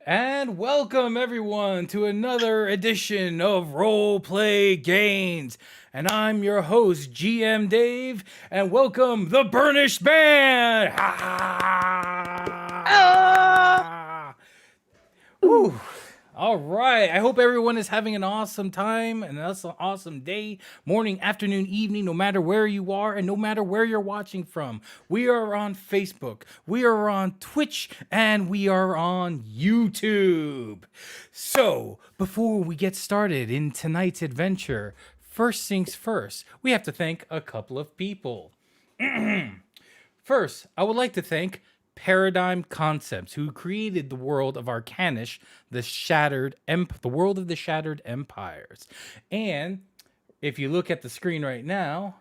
And welcome everyone to another edition of Roleplay Games. And I'm your host, GM Dave, and welcome the Burnished Band! Ah! Woo! All right. I hope everyone is having an awesome time and an awesome day, morning, afternoon, evening, no matter where you are and no matter where you're watching from. We are on Facebook, we are on Twitch, and we are on YouTube. So, before we get started in tonight's adventure, first things first, we have to thank a couple of people. First, I would like to thank Paradigm Concepts, who created the world of Arcanis, the world of the Shattered Empires. And if you look at the screen right now,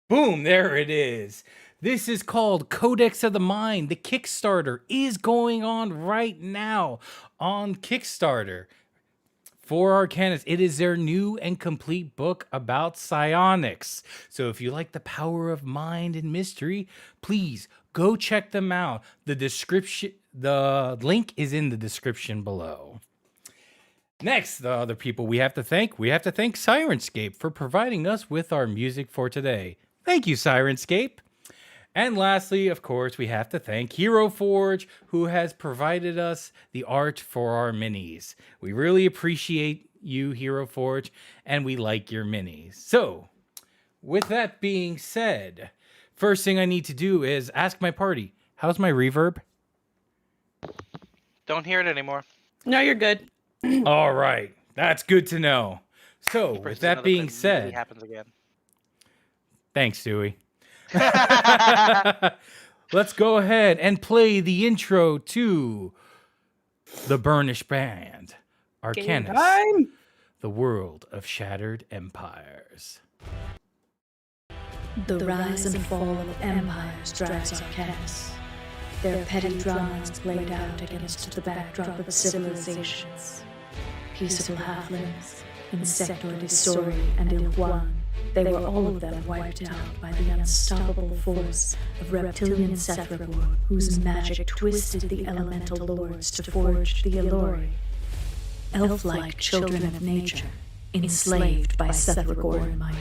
boom, there it is. This is called Codex of the Mind. The Kickstarter is going on right now on Kickstarter for Arcanis. It is their new and complete book about psionics. So if you like the power of mind and mystery, please go check them out. The link is in the description below. Next, the other people we have to thank Sirenscape for providing us with our music for today. Thank you, Sirenscape. And lastly, of course, we have to thank Hero Forge, who has provided us the art for our minis. We really appreciate you, Hero Forge, and we like your minis. So, with that being said, first thing I need to do is ask my party, how's my reverb? Don't hear it anymore. No, you're good. All right, that's good to know. So, with that being said, happens again. Thanks, Dewey. Let's go ahead and play the intro to the Burnished Band, Arcanis, the world of Shattered Empires. The rise and fall of empires drives Arcanis. Their petty dramas played out against the backdrop of civilizations. Peaceable halflings, insectoid Isori and Ilhuan, they were all of them wiped out by the unstoppable force of reptilian Sethragor, whose magic twisted the elemental lords to forge the Elori. Elf-like children of nature, enslaved by Sethragor and might,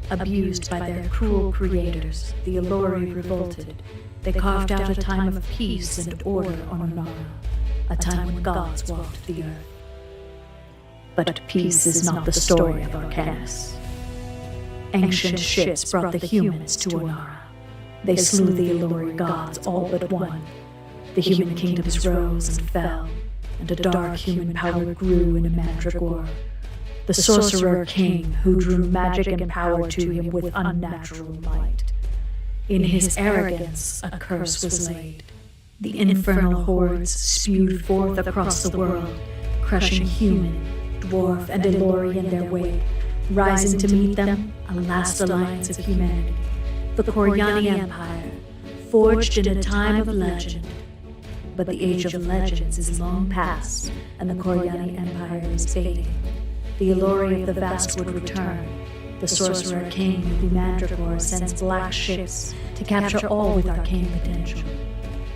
abused by their cruel creators, the Elori revolted. They carved out a time of peace and order on Onara, a time when gods walked the earth. But peace is not the story of Arcanis. Ancient ships brought the humans to Onara. They slew the Elori gods all but one. The human kingdoms rose and fell, and a dark human power grew in Yamandragore. The sorcerer king who drew magic and power to him with unnatural might. In his arrogance, a curse was laid. The infernal hordes spewed forth across the world, crushing human, dwarf, and Elori in their wake. Rising to meet them, a last alliance of humanity, the Coryani Empire, forged in a time of legend. But the age of legends is long past, and the Coryani Empire is fading. The Elori of the Vast would return. The Sorcerer King of Yamandragore sends black ships to capture all with arcane potential.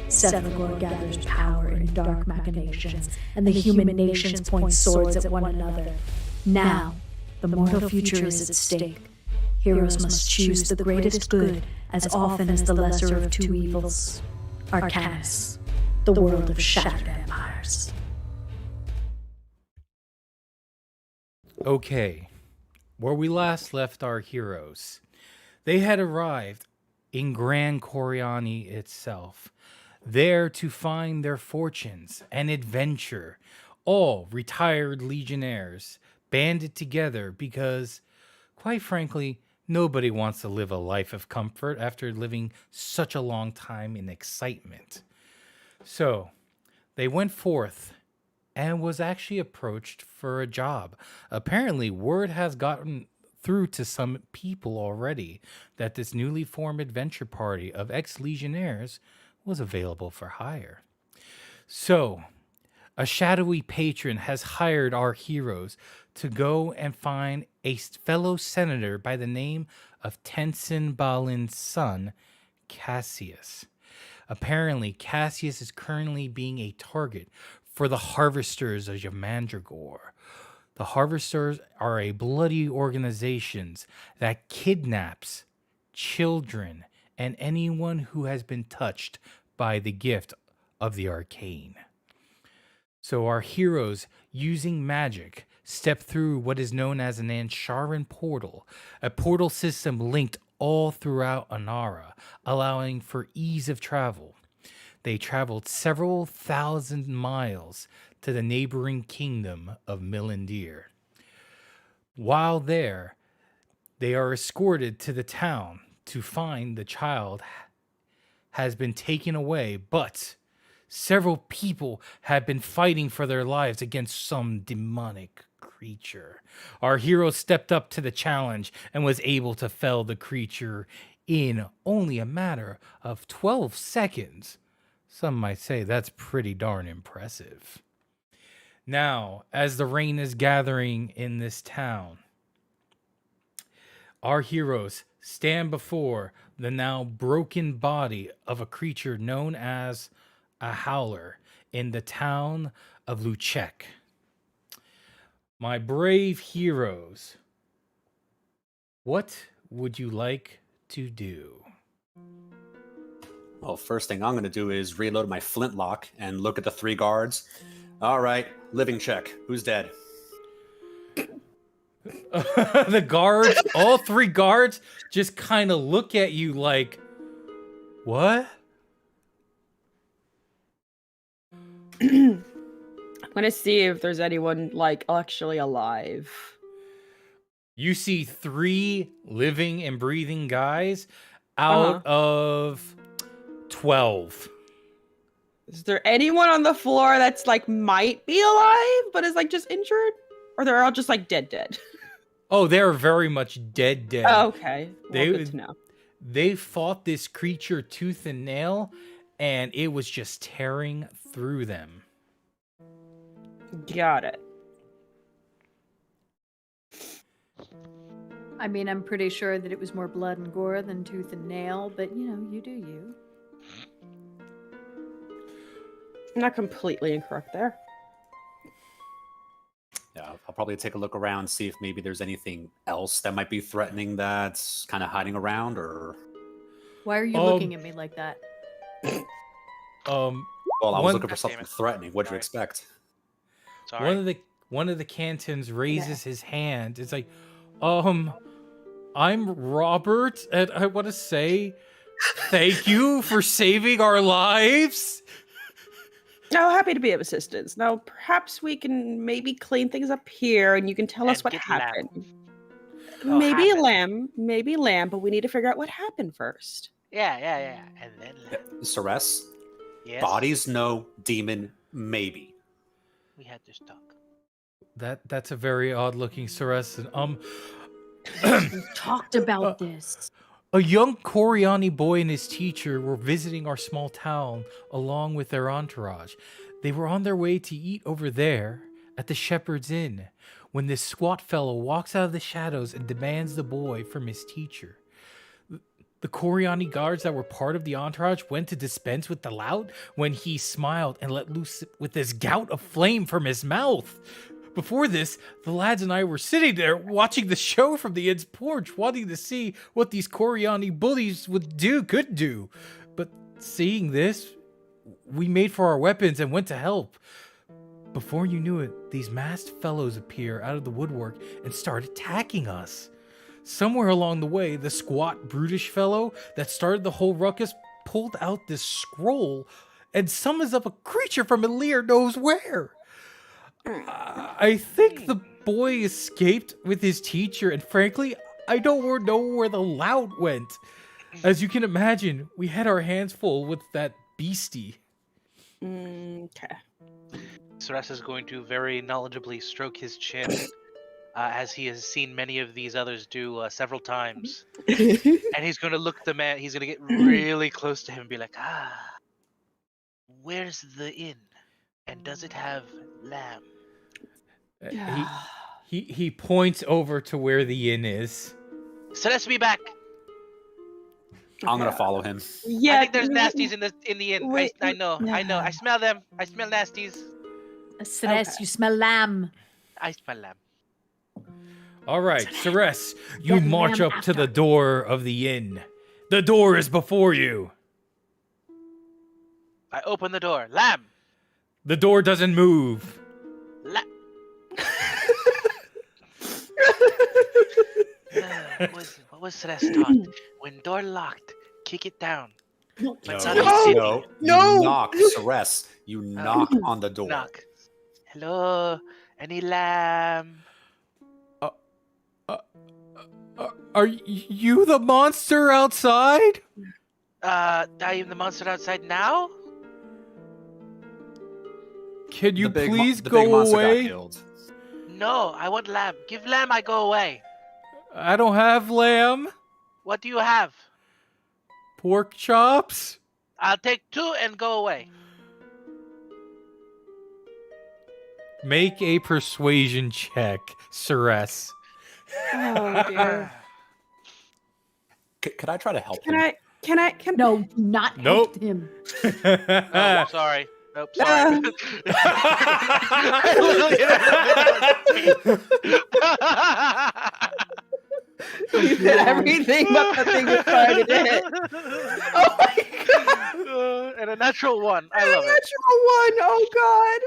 Sethragor gathers power in dark machinations, and the human nations point swords at one another. Now, the mortal future is at stake. Heroes must choose the greatest good as often as the lesser of two evils. Arcanis, the world of shattered empires. Okay, where we last left our heroes, they had arrived in Grand Coryani itself, there to find their fortunes and adventure, all retired legionnaires, banded together because, quite frankly, nobody wants to live a life of comfort after living such a long time in excitement. So, they went forth and was actually approached for a job. Apparently, word has gotten through to some people already that this newly formed adventure party of ex-legionnaires was available for hire. So, a shadowy patron has hired our heroes to go and find a fellow senator by the name of Tensen Balin's son, Cassius. Apparently, Cassius is currently being a target for the Harvesters of Yamandragore. The Harvesters are a bloody organization that kidnaps children and anyone who has been touched by the gift of the arcane. So our heroes, using magic, step through what is known as an Ansharan portal, a portal system linked all throughout Anara, allowing for ease of travel. They traveled several thousand miles to the neighboring kingdom of Milandir. While there, they are escorted to the town to find the child has been taken away, but several people have been fighting for their lives against some demonic creature. Our hero stepped up to the challenge and was able to fell the creature in only a matter of 12 seconds. Some might say that's pretty darn impressive. Now, as the rain is gathering in this town, our heroes stand before the now broken body of a creature known as a howler in the town of Luchek. My brave heroes, what would you like to do? Well, first thing I'm going to do is reload my flintlock and look at the 3 guards. All right, living check. Who's dead? The guards, all 3 guards, just kind of look at you like, what? I'm gonna see if there's anyone like actually alive. You see 3 living and breathing guys out of 12. Is there anyone on the floor that's like might be alive but is like just injured, or they're all just like dead? Oh, they're very much dead. Oh, okay, well, good to know. They fought this creature tooth and nail, and it was just tearing through them. Got it. I mean, I'm pretty sure that it was more blood and gore than tooth and nail, but you know, you do you. I'm not completely incorrect there. Yeah, I'll probably take a look around, see if maybe there's anything else that might be threatening that's kind of hiding around, or... Why are you looking at me like that? Well, I was looking for something threatening. What'd you expect? Sorry. One of the cantons raises his hand. It's like, I'm Robert, and I want to say thank you for saving our lives. Oh, happy to be of assistance. Now, perhaps we can maybe clean things up here, and you can tell us what happened. Maybe lamb, but we need to figure out what happened first. Yeah. And then Ceres? yes, Bodies, no. Demon, maybe. we had this talk. That's a very odd looking Ceres. We talked about this. A young Coryani boy and his teacher were visiting our small town along with their entourage. They were on their way to eat over there at the Shepherd's Inn when this squat fellow walks out of the shadows and demands the boy from his teacher. The Coryani guards that were part of the entourage went to dispense with the lout when he smiled and let loose with this gout of flame from his mouth. Before this, the lads and I were sitting there watching the show from the inn's porch, wanting to see what these Coryani bullies could do. But seeing this, we made for our weapons and went to help. Before you knew it, these masked fellows appear out of the woodwork and start attacking us. Somewhere along the way, the squat, brutish fellow that started the whole ruckus pulled out this scroll and summons up a creature from Milandir knows where. I think the boy escaped with his teacher, and frankly, I don't know where the lout went. As you can imagine, we had our hands full with that beastie. Okay. Ceres is going to very knowledgeably stroke his chin, as he has seen many of these others do several times. And he's going to look the man, he's going to get really close to him and be like, where's the inn? And does it have lamb? He points over to where the inn is. Ceres, be back! I'm going to follow him. Yeah, I think there's nasties in the inn. Wait, I know. I smell them. I smell nasties. Ceres, Okay. you smell lamb. I smell lamb. All right, Ceres, you Get march lamb up to the after. door of the inn. The door is before you. I open the door. Lamb. The door doesn't move. Lamb. What was Celeste taught? When door locked, kick it down. No, But No! no, No! You knock, Ceres. You knock on the door. Knock. Hello, any lamb? Are you the monster outside? I am the monster outside now. Can you The big mo- please the big go monster got away? killed. No, I want lamb. Give lamb, I go away. I don't have lamb. What do you have? Pork chops. I'll take 2 and go away. Make a persuasion check, Ceres. Oh dear. Could I try to help Can him? I? No, not Nope. help him. Oh, sorry. Nope, sorry. You did everything but the thing you're trying to hit. Oh my god! And a natural 1. I love it. Natural one. Oh god.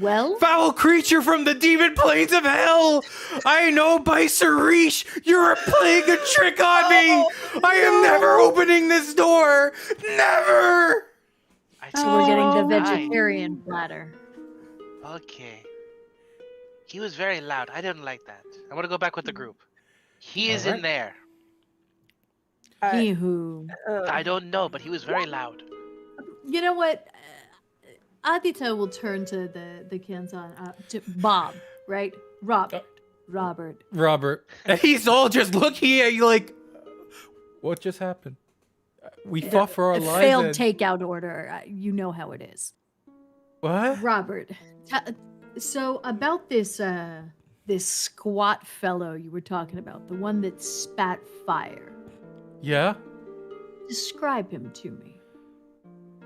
Well, Foul creature from the demon plains of hell! I know by Cerise, you're playing a trick on me! I am never opening this door! Never! so we're getting the Oh, vegetarian platter. Okay. He was very loud. I didn't like that. I want to go back with the group. He is Alright. in there. He who. I don't know, but he was very loud. You know what? Adita will turn to the Kansan, to Bob, right? Robert. Robert. And he's all just looking at you like, what just happened? We fought for our A lives. failed and- takeout order. You know how it is. What? Robert. So about this this squat fellow you were talking about, the one that spat fire. Yeah? Describe him to me.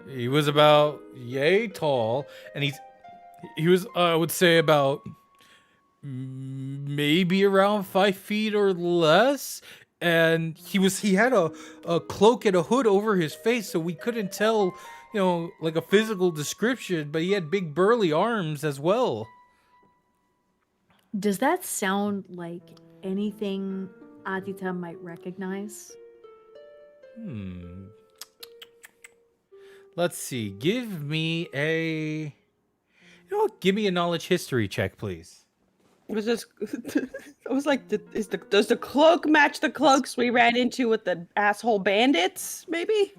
He was about yay tall, and he was I would say about maybe around 5 feet or less, and he had a cloak and a hood over his face, so we couldn't tell, like a physical description, but he had big burly arms as well. Does that sound like anything Adita might recognize? Let's see. Give me a knowledge history check, please. Was this? I was like, does the cloak match the cloaks we ran into with the asshole bandits? Maybe.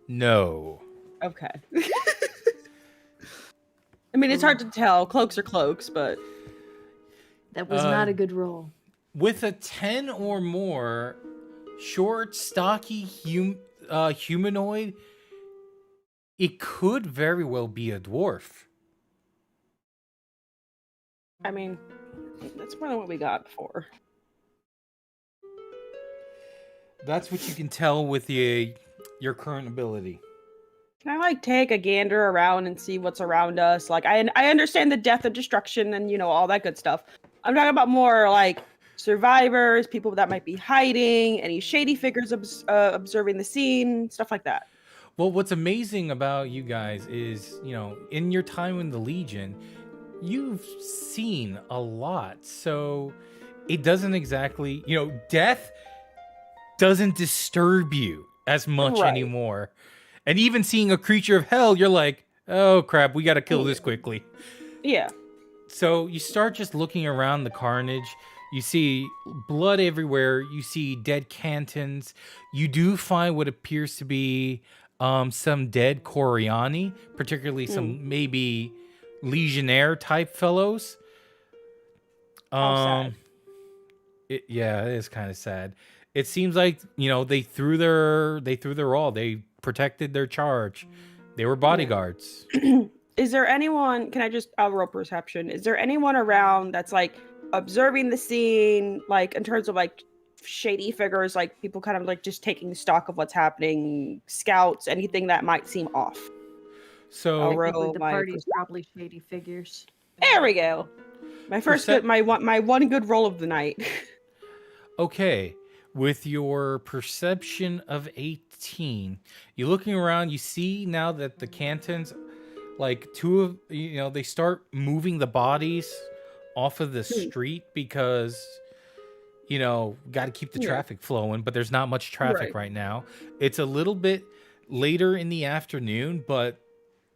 No. Okay. I mean, it's hard to tell. Cloaks are cloaks, but That was not a good roll. With a 10 or more, short, stocky humanoid, it could very well be a dwarf. I mean, that's more than what we got before. That's what you can tell with your current ability. Can I take a gander around and see what's around us? Like, I understand the death and destruction and all that good stuff. I'm talking about more like survivors, people that might be hiding, any shady figures observing the scene, stuff like that. Well, what's amazing about you guys is, in your time in the Legion, you've seen a lot. So it doesn't exactly, death doesn't disturb you as much Right. anymore. And even seeing a creature of hell, you're like, oh crap, we got to kill this quickly. Yeah. So you start just looking around the carnage. You see blood everywhere. You see dead cantons. You do find what appears to be some dead Coryani, particularly some maybe legionnaire type fellows. Sad. It is kind of sad. It seems like they threw their all. They protected their charge. They were bodyguards. Is there anyone, I'll roll perception. Is there anyone around that's like observing the scene, like in terms of like shady figures, like people kind of like just taking stock of what's happening, scouts, anything that might seem off? So I'll I think roll with the my party's probably shady figures. There we go. My first Percep- good, my one good roll of the night. okay, with your perception of 18, you're looking around, you see now that the cantons, like two of, they start moving the bodies off of the street because, got to keep the Yeah. traffic flowing, but there's not much traffic right now. It's a little bit later in the afternoon, but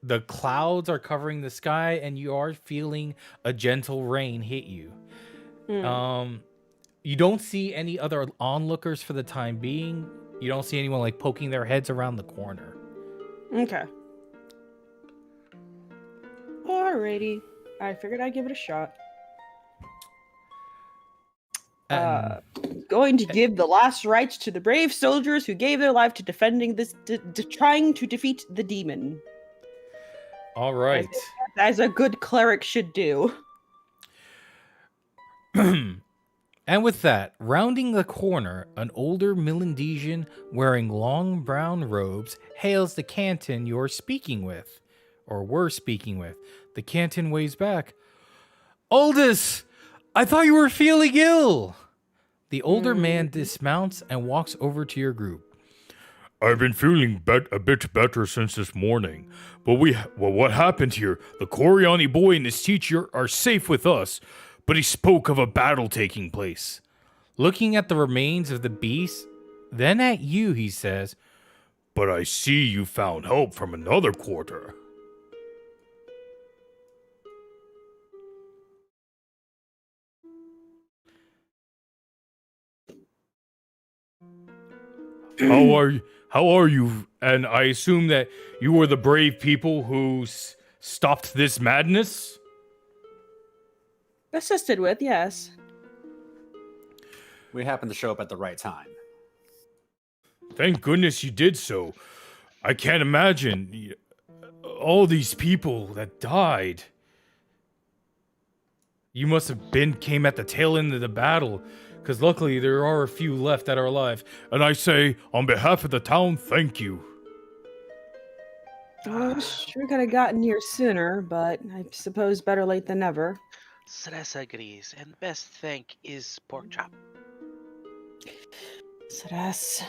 the clouds are covering the sky and you are feeling a gentle rain hit you. You don't see any other onlookers for the time being. You don't see anyone like poking their heads around the corner. Okay. Alrighty. I figured I'd give it a shot. And Going to give the last rites to the brave soldiers who gave their life to defending this, trying to defeat the demon. all right. As a good cleric should do. And with that, rounding the corner, an older Milandian wearing long brown robes hails the canton you're speaking with, or were speaking with. The canton waves back. Aldous, I thought you were feeling ill. The older man dismounts and walks over to your group. I've been feeling a bit better since this morning, but what happened here? The Coryani boy and his teacher are safe with us, but he spoke of a battle taking place. Looking at the remains of the beast, then at you, he says, But I see you found help from another quarter. How are you? And I assume that you were the brave people who stopped this madness? Assisted with, yes. We happened to show up at the right time. Thank goodness you did so. I can't imagine all these people that died. You must have came at the tail end of the battle, because luckily there are a few left that are alive. And I say, on behalf of the town, thank you. I sure could have gotten here sooner, but I suppose better late than never. Ceres agrees, and best thank is pork chop. Ceres.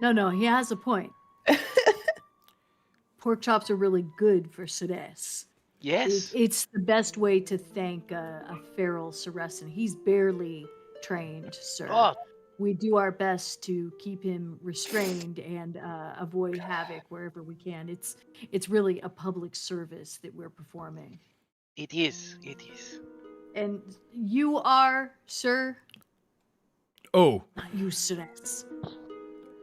No, he has a point. Pork chops are really good for Ceres. Yes. It's the best way to thank a feral Ceresan. He's barely trained, sir. Oh, We do our best to keep him restrained and avoid havoc wherever we can. It's really a public service that we're performing. it is. It is. And you are, sir, Oh, not you, Ceres.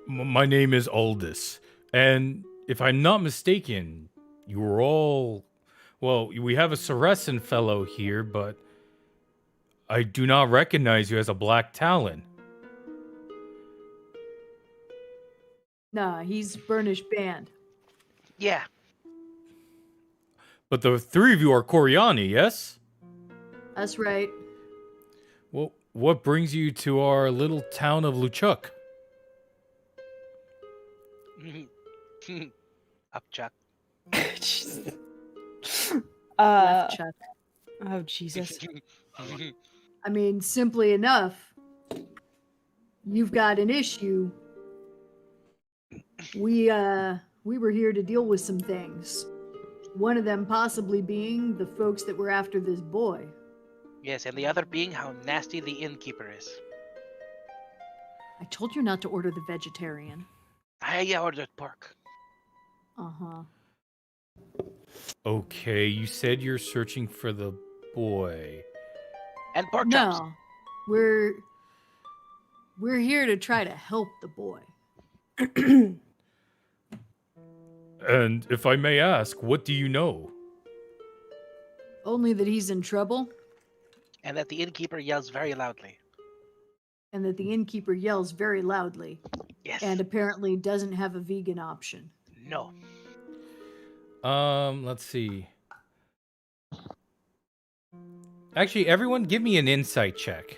my name is Aldous. And if I'm not mistaken, you were all... Well, we have a Ceresan fellow here, but I do not recognize you as a Black Talon. Nah, he's Burnished Band. Yeah. But the three of you are Coryani, yes? That's right. Well, what brings you to our little town of Luchuk? Up, Chuck. Left Chuck. Oh, Jesus. I mean, simply enough, you've got an issue. We were here to deal with some things. One of them possibly being the folks that were after this boy. Yes, and the other being how nasty the innkeeper is. I told you not to order the vegetarian. I ordered pork. Uh-huh. Okay, you said you're searching for the boy. And pork chops. No. We're here to try to help the boy. And if I may ask, what do you know? Only that he's in trouble And that the innkeeper yells very loudly. and that the innkeeper yells very loudly Yes. and apparently doesn't have a vegan option. No. Let's see. Actually, everyone give me an insight check.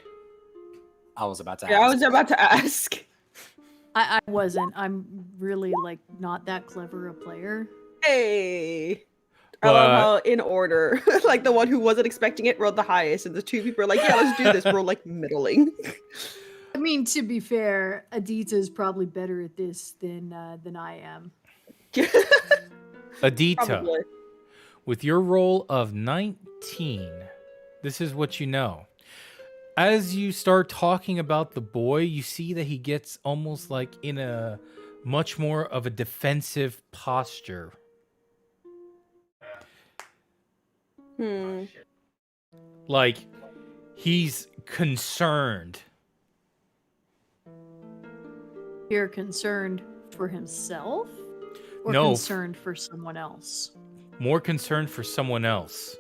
I was about to Yeah, I ask. was about to ask. I wasn't. I'm really like not that clever a player. Hey. I love how in order, like the one who wasn't expecting it rolled the highest, and the two people are like, "Yeah, let's do this." Roll like middling. I mean, to be fair, Adita is probably better at this than I am. Adita, Probably. with your roll of 19, this is what you know. As you start talking about the boy, you see that he gets almost like in a much more of a defensive posture. Like, he's concerned. You're concerned for himself? Or No. concerned for someone else? More concerned for someone else.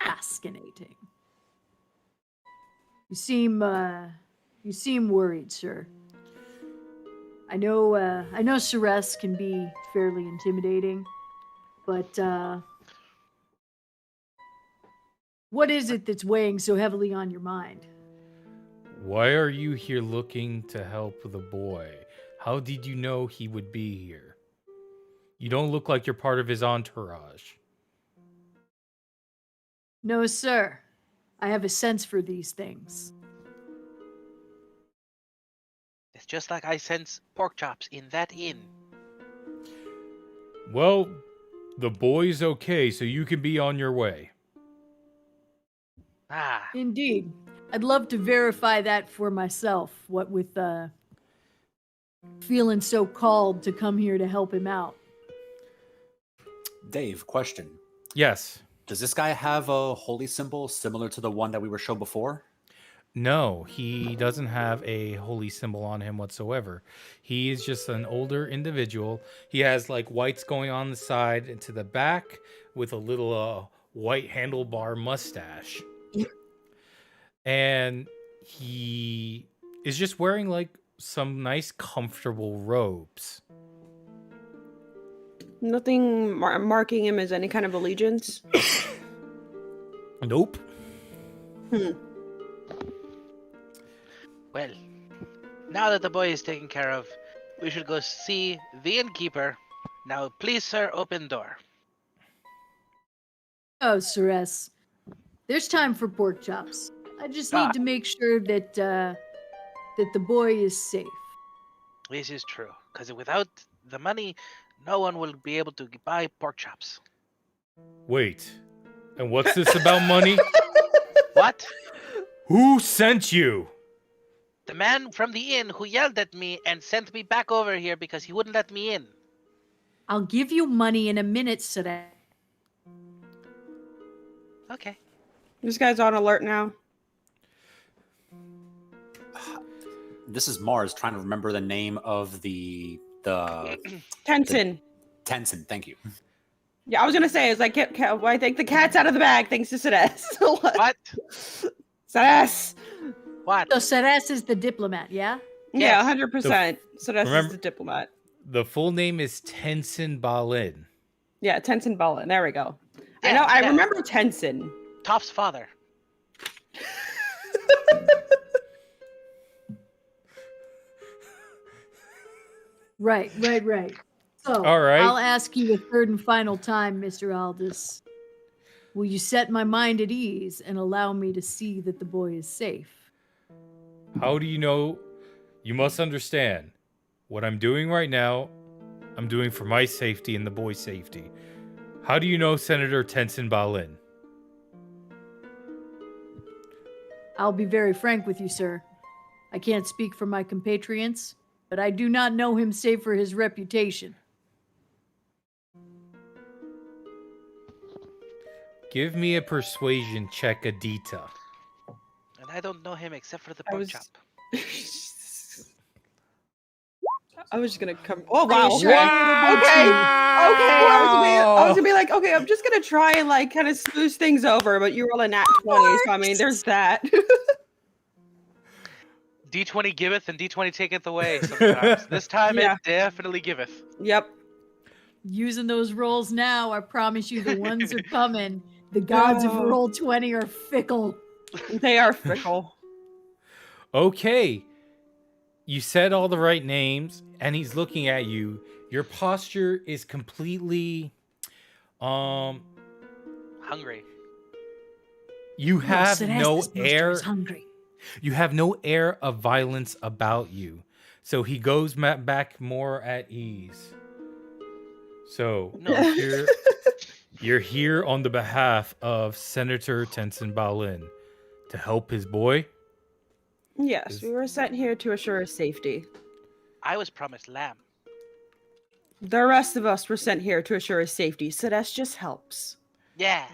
Fascinating. You seem worried, sir. I know Ceres can be fairly intimidating, but what is it that's weighing so heavily on your mind? Why are you here looking to help the boy? How did you know he would be here? You don't look like you're part of his entourage. No, sir. I have a sense for these things. It's just like I sense pork chops in that inn. Well, the boy's okay, so you can be on your way. Ah, Indeed. I'd love to verify that for myself, what with feeling so called to come here to help him out. Dave, question. Yes. Does this guy have a holy symbol similar to the one that we were shown before? No, he doesn't have a holy symbol on him whatsoever. He is just an older individual. He has like whites going on the side and to the back with a little white handlebar mustache. And he is just wearing like some nice comfortable robes. Nothing marking him as any kind of allegiance. Nope. well, now that the boy is taken care of, we should go see the innkeeper. Now, please, sir, open door. Oh, Ceres. There's time for pork chops. I just need to make sure that the boy is safe. This is true, because without the money, no one will be able to buy pork chops. Wait. And what's this about money? What? Who sent you? The man from the inn who yelled at me and sent me back over here because he wouldn't let me in. I'll give you money in a minute, Ceres. Okay. This guy's on alert now. This is Mars trying to remember the name of the Tensen. Tensen. Thank you. Yeah, I was gonna say, it's like, I think the cat's out of the bag thanks to Ceres. What? Ceres! What? So Ceres is the diplomat, yeah? Yeah, Yes. 100%. Ceres Remember- is the diplomat. The full name is Tensen Balin. Yeah, Tensen Balin. There we go. I Yeah, know, I yeah. remember Tensen. Top's father. Right. So, All right. I'll ask you a third and final time, Mr. Aldous. Will you set my mind at ease and allow me to see that the boy is safe? How do you know? You must understand. What I'm doing right now, I'm doing for my safety and the boy's safety. How do you know Senator Tensen Balin? I'll be very frank with you, sir. I can't speak for my compatriots, but I do not know him save for his reputation. Give me a persuasion check, Adita. And I don't know him except for the I pork was- chop. I was just gonna come. Oh wow! you Okay, sure? okay. I was gonna be like, okay, I'm just gonna try and like kind of smooth things over, but you roll a nat 20, so I mean, there's that. D20 giveth and D20 taketh away sometimes. This time Yeah. it definitely giveth. Yep. Using those rolls now, I promise you the ones are coming. The gods of Oh. roll 20 are fickle. They are fickle. Okay. You said all the right names, and he's looking at you. Your posture is completely, Hungry. you have no Celeste's posture air. is hungry. You have no air of violence about you. So he goes back more at ease. So No. you're here on the behalf of Senator Tensen Balin to help his boy. Yes, we were sent here to assure his safety. I was promised lamb. The rest of us were sent here to assure his safety, so that just helps. Yeah.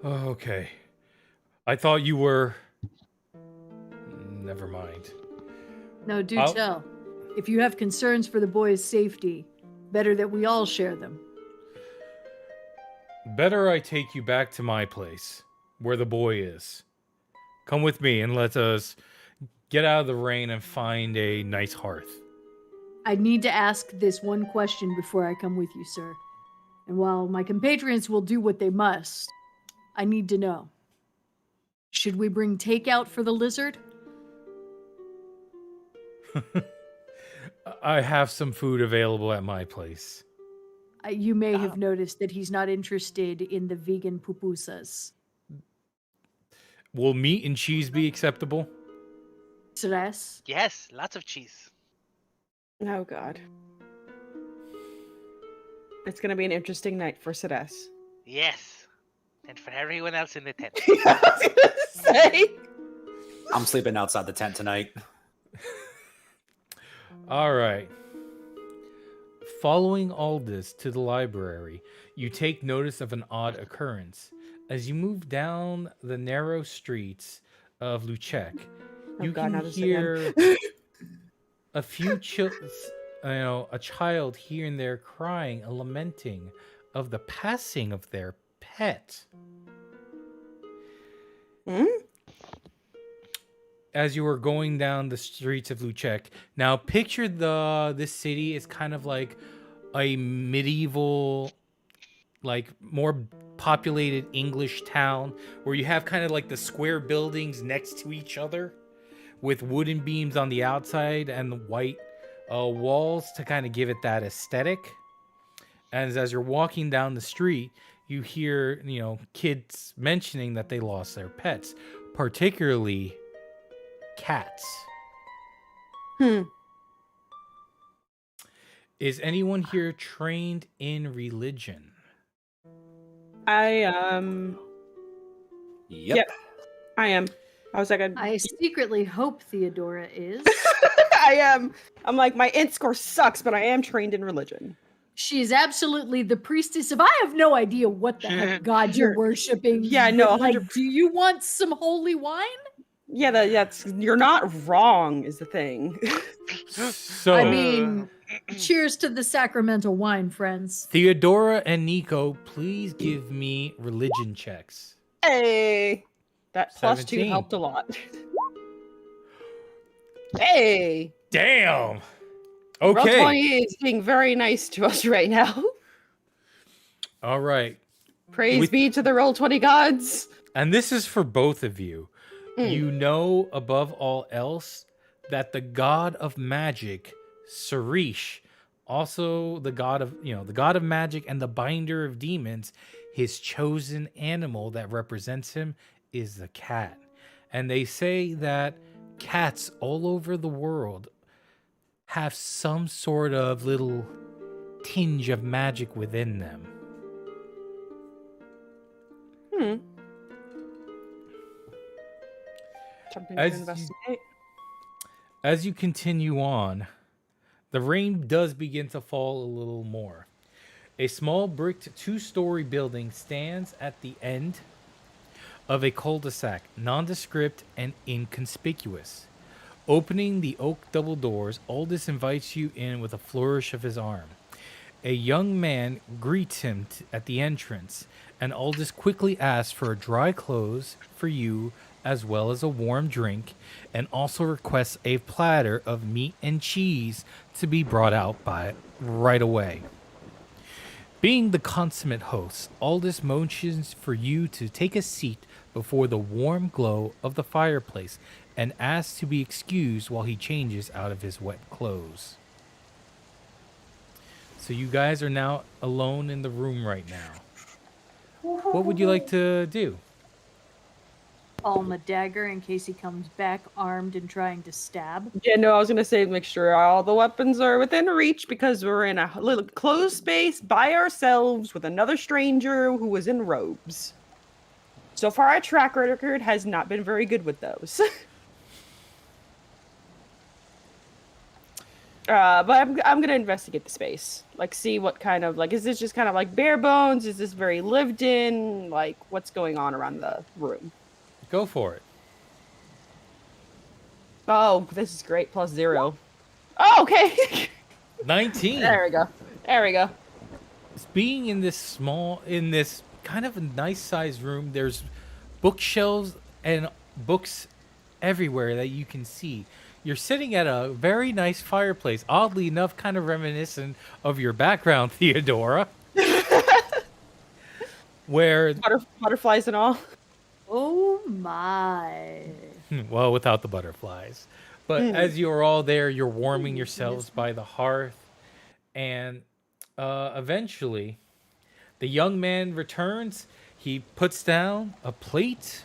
Oh, okay. I thought you were. Never mind. No, do I'll- tell. If you have concerns for the boy's safety, better that we all share them. Better I take you back to my place, where the boy is. Come with me and let us get out of the rain and find a nice hearth. I need to ask this one question before I come with you, sir. And while my compatriots will do what they must, I need to know. Should we bring takeout for the lizard? I have some food available at my place. You may have noticed that he's not interested in the vegan pupusas. Will meat and cheese be acceptable? Stress? Yes, lots of cheese. Oh, God. It's going to be an interesting night for Sedes. Yes. And for everyone else in the tent. I was going to say. I'm sleeping outside the tent tonight. All right. Following Aldous to the library, you take notice of an odd occurrence. As you move down the narrow streets of Luchek, you God, not can this hear again. a few a child here and there crying and lamenting of the passing of their pet. Hmm? As you are going down the streets of Luchek. Now picture this city is kind of like a medieval, like more populated English town where you have kind of like the square buildings next to each other with wooden beams on the outside and the white walls to kind of give it that aesthetic. And as you're walking down the street, you hear, kids mentioning that they lost their pets, particularly cats. Is anyone here trained in religion? Yep, I am. I was like, I secretly hope Theodora is. I am. I'm like, my int score sucks, but I am trained in religion. She is absolutely the priestess of I have no idea what the heck god you're worshiping. Yeah, no, but, like, 100%. do you want some holy wine? Yeah, that's you're not wrong is the thing. So I mean, cheers to the sacramental wine, friends. Theodora and Nico, please give me religion checks. Hey, that plus 2 17. helped a lot. Hey, Damn. Roll Okay. 20 is being very nice to us right now. All right. Praise be to the roll 20 gods. And this is for both of you. You know above all else that the god of magic, Sarish, also the god of, the god of magic and the binder of demons, his chosen animal that represents him is the cat. And they say that cats all over the world have some sort of little tinge of magic within them. Something to As you- investigate. As you continue on, the rain does begin to fall a little more. A small bricked 2-story building stands at the end of a cul-de-sac, nondescript and inconspicuous. Opening the oak double doors, Aldous invites you in with a flourish of his arm. A young man greets him at the entrance, and Aldous quickly asks for dry clothes for you as well as a warm drink, and also requests a platter of meat and cheese to be brought out by right away. Being the consummate host, Aldous motions for you to take a seat before the warm glow of the fireplace and asks to be excused while he changes out of his wet clothes. So you guys are now alone in the room right now. What would you like to do? Palm a dagger in case he comes back armed and trying to stab. Yeah, no, I was gonna say make sure all the weapons are within reach because we're in a little closed space by ourselves with another stranger who was in robes. So far, our track record has not been very good with those. But I'm gonna investigate the space, like see what kind of is this just kind of like bare bones? Is this very lived in? Like what's going on around the room? Go for it. Oh, this is great. +0. Oh, okay. 19. There we go. There we go. Being in this kind of a nice sized room, there's bookshelves and books everywhere that you can see. You're sitting at a very nice fireplace, oddly enough, kind of reminiscent of your background, Theodora. Where Butterflies and all. Oh my. well, without the butterflies. But as you're all there, you're warming yourselves by the hearth. And eventually, the young man returns. He puts down a plate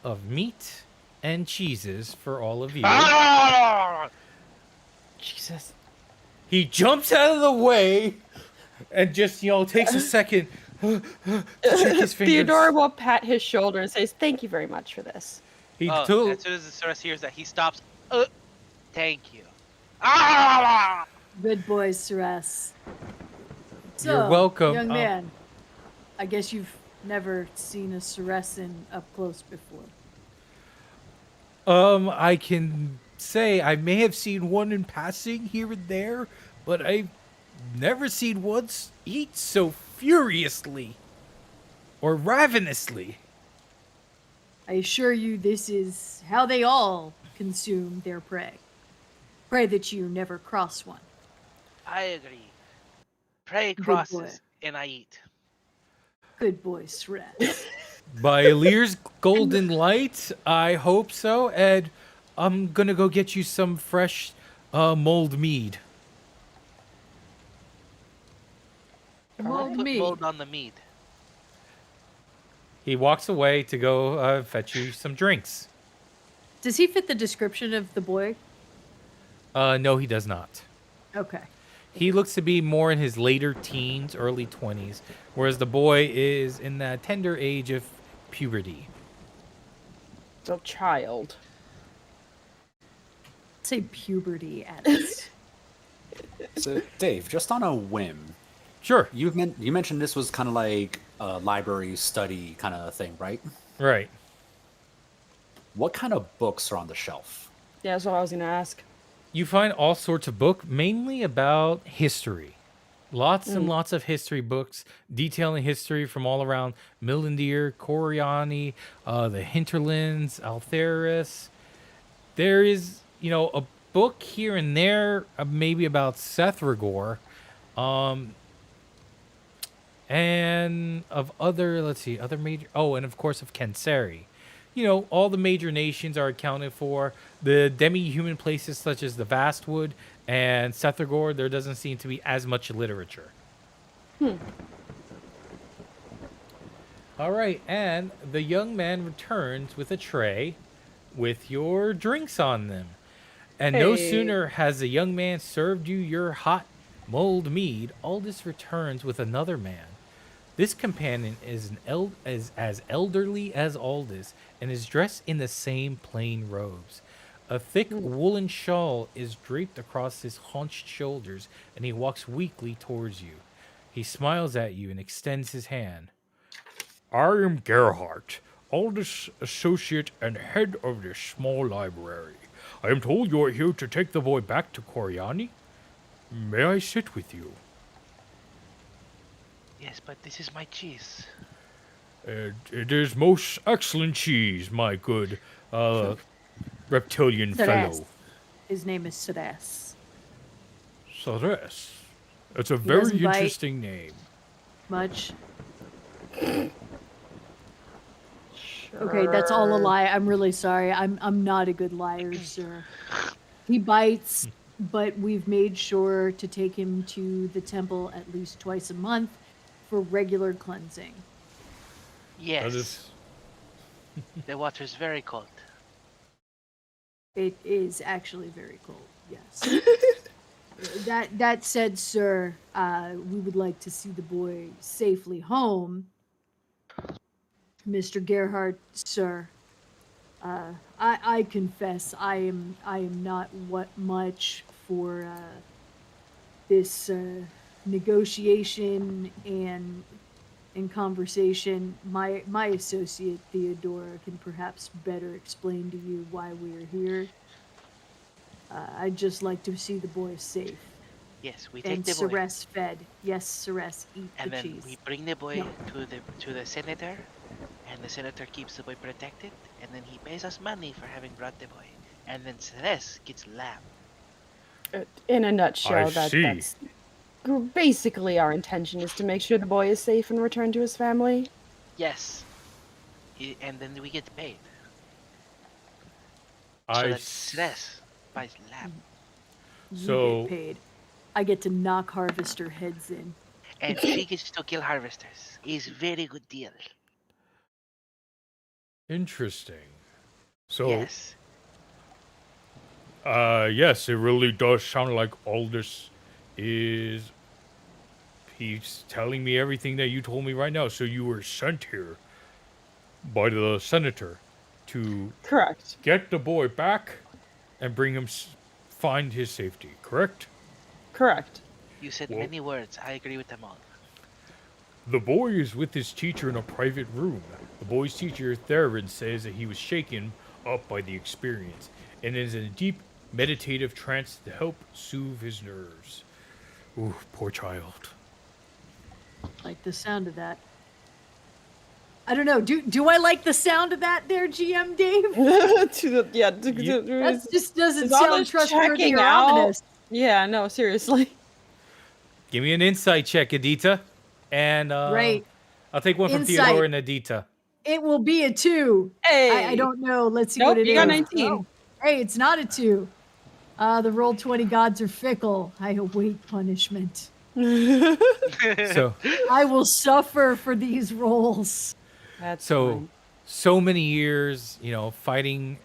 of meat and cheeses for all of you. Jesus. He jumps out of the way and just, takes a second to check his fingers. Theodora will pat his shoulder and says, "Thank you very much for this." He As told, soon as the Ceres hears that, he stops. Thank you. Good boy, Ceres. So, You're welcome. young man. I guess you've never seen a Ceresin up close before. I can say I may have seen one in passing here and there, but I've never seen one eat so furiously or ravenously. I assure you this is how they all consume their prey. Pray that you never cross one. I agree. Prey Good crosses, boy. and I eat. Good boy, Ceres. By Alir's golden light, I hope so. And I'm gonna go get you some fresh mulled mead. Mold Put me. mold on the mead. He walks away to go fetch you some drinks. Does he fit the description of the boy? No, he does not. Okay. He looks to be more in his later teens, early 20s, whereas the boy is in that tender age of puberty. So child. Say puberty at it. So, Dave, just on a whim, Sure. you mentioned this was kind of like a library study kind of thing, right? Right. What kind of books are on the shelf? Yeah, that's what I was gonna ask. You find all sorts of books, mainly about history. Lots and lots of history books detailing history from all around Milandir, Coryani, the hinterlands, Altheris. There is, a book here and there, maybe about Sethragore, and of other major. Oh, and of course of Kenseri. All the major nations are accounted for. The demi-human places such as the Vastwood and Sethragore, there doesn't seem to be as much literature. All right, and the young man returns with a tray with your drinks on them. And no Hey. sooner has the young man served you your hot mulled mead, Aldous returns with another man. This companion is as elderly as Aldous and is dressed in the same plain robes. A thick woolen shawl is draped across his hunched shoulders, and he walks weakly towards you. He smiles at you and extends his hand. I am Gerhardt, oldest associate and head of this small library. I am told you are here to take the boy back to Coryani. May I sit with you? Yes, but this is my cheese. It is most excellent cheese, my good reptilian Ceres. fellow. His name is Ceres. Ceres. It's a He very doesn't bite. interesting name. Much. Okay, that's all a lie. I'm really sorry. I'm not a good liar, sir. He bites, but we've made sure to take him to the temple at least twice a month for regular cleansing. Yes. That is. The water's very cold. It is actually very cold, yes. That said, sir, we would like to see the boy safely home. Mr. Gerhardt, sir, I confess I am not much for this negotiation and conversation. My associate Theodora can perhaps better explain to you why we are here. I'd just like to see the boy safe. Yes, we take And the boy, Ceres fed. Yes, Ceres, eat and the then cheese. we bring the boy No. to the senator, and the senator keeps the boy protected, and then he pays us money for having brought the boy, and then Ceres gets lamb. In a nutshell, I see. that's basically our intention is to make sure the boy is safe and returned to his family. Yes. And then we get paid. So I that's Ceres buys lamb, You So- get paid. I get to knock harvester heads in. and she gets to kill harvesters. It's very good deal. Interesting. So, Yes. yes, it really does sound like all this is. He's telling me everything that you told me right now. So you were sent here by the senator to Correct. get the boy back and bring him, find his safety. Correct? Correct. You said Well- many words. I agree with them all. The boy is with his teacher in a private room. The boy's teacher, Theron, says that he was shaken up by the experience and is in a deep meditative trance to help soothe his nerves. Ooh, poor child. Like the sound of that. I don't know. Do I like the sound of that there, GM Dave? That just doesn't Is all sound this trustworthy checking or out? ominous. Yeah, no, seriously. Give me an insight check, Adita. And Right. I'll take one from Insight. Theodore and Adita. It will be a 2. Hey. I don't know. Let's see Nope, what it is. you got 19. Oh. Hey, it's not a 2. The roll 20 gods are fickle. I await punishment. So I will suffer for these rolls. That's so fine. so many years, fighting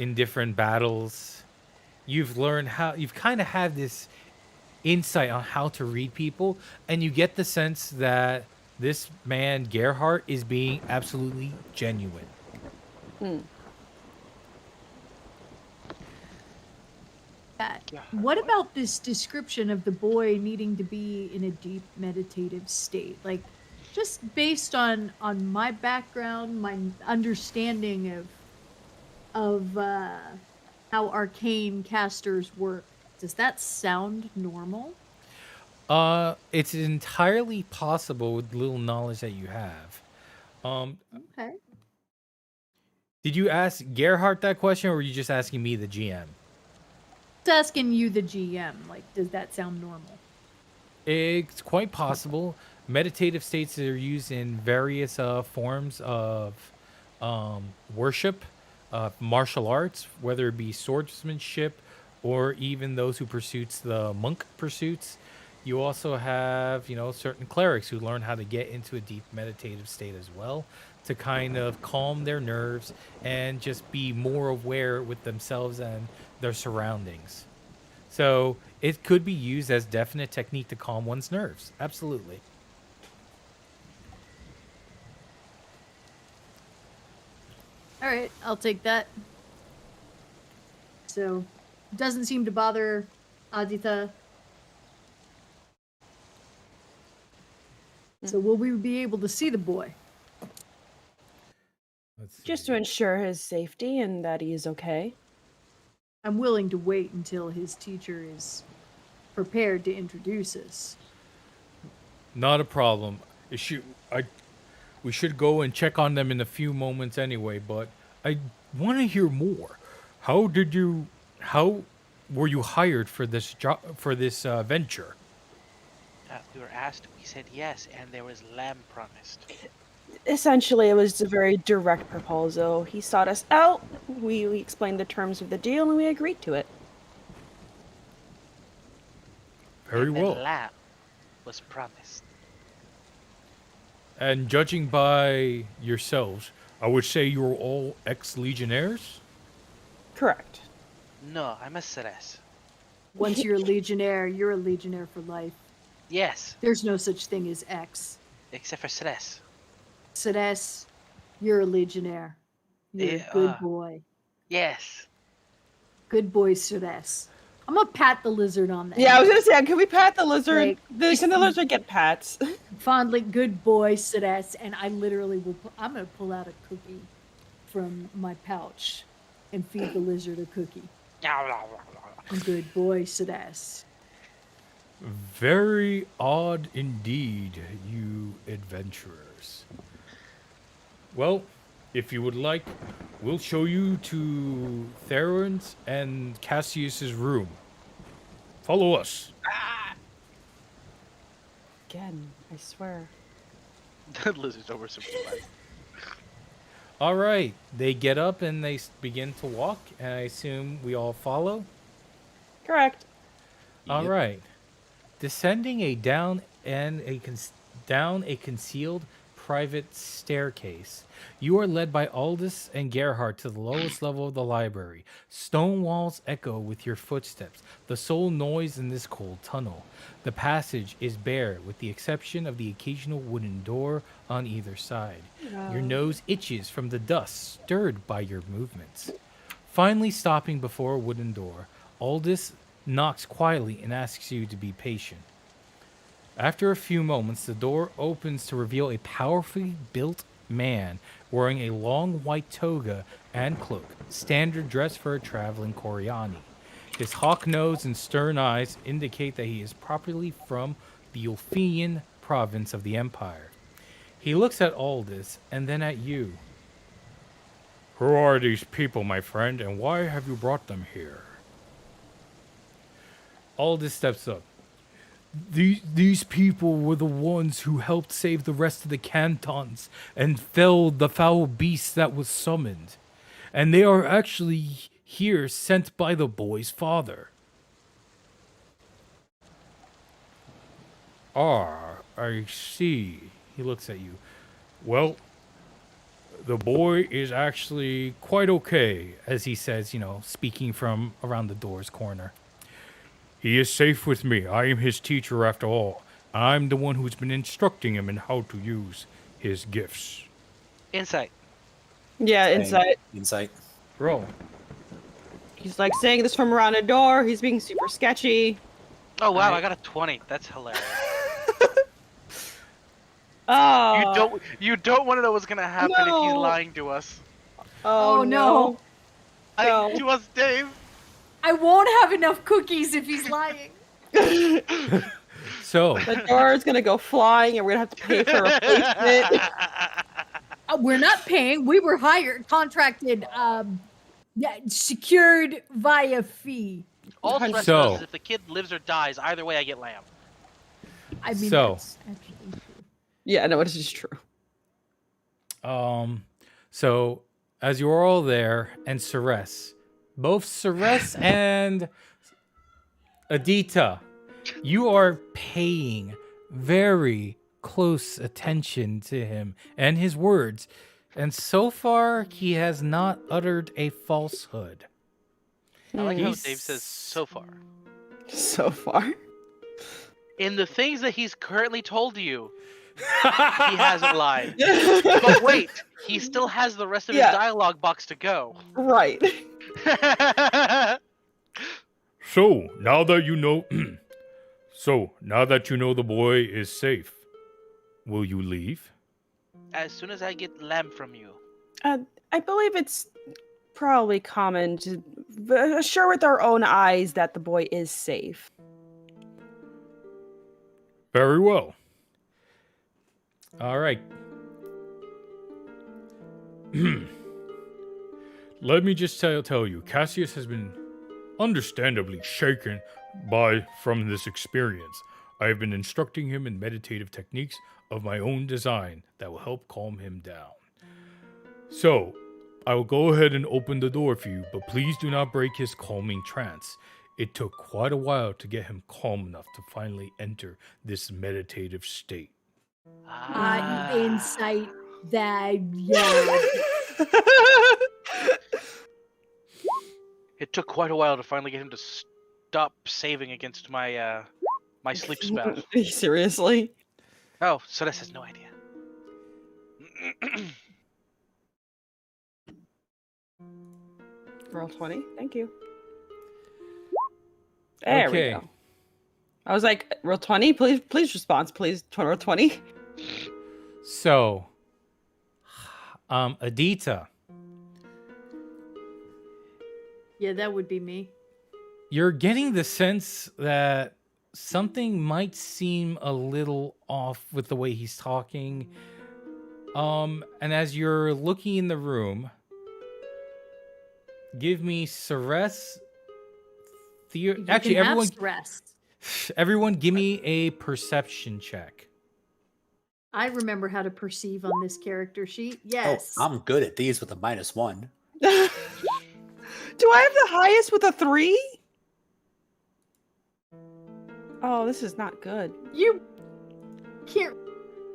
in different battles. You've kind of had this insight on how to read people, and you get the sense that this man Gerhardt is being absolutely genuine. What about this description of the boy needing to be in a deep meditative state? Like, just based on my background, my understanding of how arcane casters work, does that sound normal? It's entirely possible with little knowledge that you have. Okay. Did you ask Gerhardt that question, or were you just asking me, the GM? Just asking you, the GM, like, does that sound normal? It's quite possible. Meditative states are used in various forms of worship, martial arts, whether it be swordsmanship or even those who pursuits the monk pursuits. You also have, certain clerics who learn how to get into a deep meditative state as well to kind of calm their nerves and just be more aware with themselves and their surroundings. So it could be used as definite technique to calm one's nerves. Absolutely. All right, I'll take that. So, doesn't seem to bother Adita. So, will we be able to see the boy? Let's see. Just to ensure his safety and that he is okay. I'm willing to wait until his teacher is prepared to introduce us. Not a problem. We should go and check on them in a few moments anyway, but I want to hear more. How were you hired for this job, for this venture? We were asked. We said yes, and there was lamb promised. Essentially, it was a very direct proposal. He sought us out, we explained the terms of the deal, and we agreed to it. Very And then well. lamb was promised. And judging by yourselves, I would say you're all ex-legionnaires? Correct. No, I'm a Ceres. Once you're a legionnaire for life. Yes, There's no such thing as X. except for Ceres. Cedes, you're a legionnaire. You're Yeah, a good boy. Yes. Good boy, Cedes. I'm gonna pat the lizard on the Yeah, I head. was gonna say, can we pat the lizard? Like, Can the lizard get pats? Fondly, good boy, Cedes, and I literally will. I'm gonna pull out a cookie from my pouch and feed the lizard a cookie. Good boy, Cedes. Very odd indeed, you adventurers. Well, if you would like, we'll show you to Theron's and Cassius's room. Follow us. Again, I swear. The lizard's oversimplified. All right. They get up and they begin to walk, and I assume we all follow. Correct. All Yep. right. Descending down a concealed private staircase, you are led by Aldous and Gerhardt to the lowest level of the library. Stone walls echo with your footsteps, the sole noise in this cold tunnel. The passage is bare, with the exception of the occasional wooden door on either side. Your nose itches from the dust stirred by your movements. Finally stopping before a wooden door, Aldous knocks quietly and asks you to be patient. After a few moments, the door opens to reveal a powerfully built man wearing a long white toga and cloak, standard dress for a traveling Coryani. His hawk nose and stern eyes indicate that he is properly from the Ulfian province of the Empire. He looks at Aldous and then at you. Who are these people, my friend, and why have you brought them here? Aldous steps up. These people were the ones who helped save the rest of the cantons and felled the foul beast that was summoned. And they are actually here sent by the boy's father. I see. He looks at you. Well, the boy is actually quite okay, As he says, speaking from around the door's corner. He is safe with me. I am his teacher after all. I'm the one who's been instructing him in how to use his gifts. Insight. Yeah, insight. Insight. Roll. He's like saying this from around a door. He's being super sketchy. Oh wow, I got a 20. That's hilarious. Oh. You don't want to know what's gonna happen if he's No. lying to us. Oh no. No. To us, Dave. I won't have enough cookies if he's lying. So, The door is gonna go flying, and we're gonna have to pay for a replacement. We're not paying. We were hired, contracted, secured via fee. All Stress So- does is if the kid lives or dies, either way I get lamb. I mean, So- that's actually true. Yeah, no, it is just true. so as you're all there, and Ceres, both Ceres and Adita, you are paying very close attention to him and his words, and so far he has not uttered a falsehood. I like how He's- Dave says so far. So far. In the things that he's currently told you, he hasn't lied. But wait, he still has the rest of Yeah. his dialogue box to go. Right. So, now that you know the boy is safe, will you leave? As soon as I get lamb from you. I believe it's probably common to assure with our own eyes that the boy is safe. Very well. All right. Let me just tell you, Cassius has been understandably shaken from this experience. I have been instructing him in meditative techniques of my own design that will help calm him down. So, I will go ahead and open the door for you, but please do not break his calming trance. It took quite a while to get him calm enough to finally enter this meditative state. Insight that, yeah. It took quite a while to finally get him to stop saving against my my sleep spell. Seriously? Oh, Celeste has no idea. Roll 20. Thank you. There we go. I was like, roll 20, please response, please. Roll 20. So, Adita, Yeah, that would be me. you're getting the sense that something might seem a little off with the way he's talking. And as you're looking in the room, give me Ceres. Actually, everyone, give me a perception check. I remember how to perceive on this character sheet. Yes. Oh, I'm good at these with a -1. Do I have the highest with a 3? Oh, this is not good. You can't.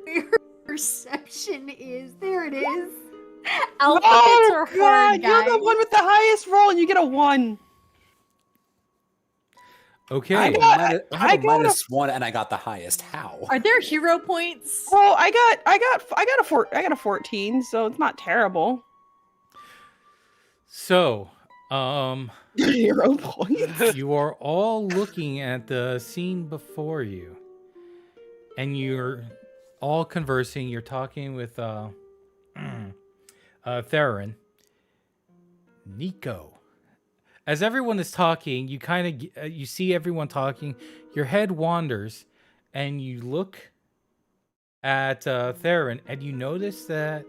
Your perception is there. It is. Alphabets are hard, You're the guys. one with the highest roll, and you get a 1. Okay. I got have a -1 and I got the highest. How? Are there hero points? Well, I got a 14, so it's not terrible. So, Hero points. you are all looking at the scene before you, and you're all conversing. You're talking with Theron. Nico. As everyone is talking, you kind of you see everyone talking. Your head wanders, and you look at Theron, and you notice that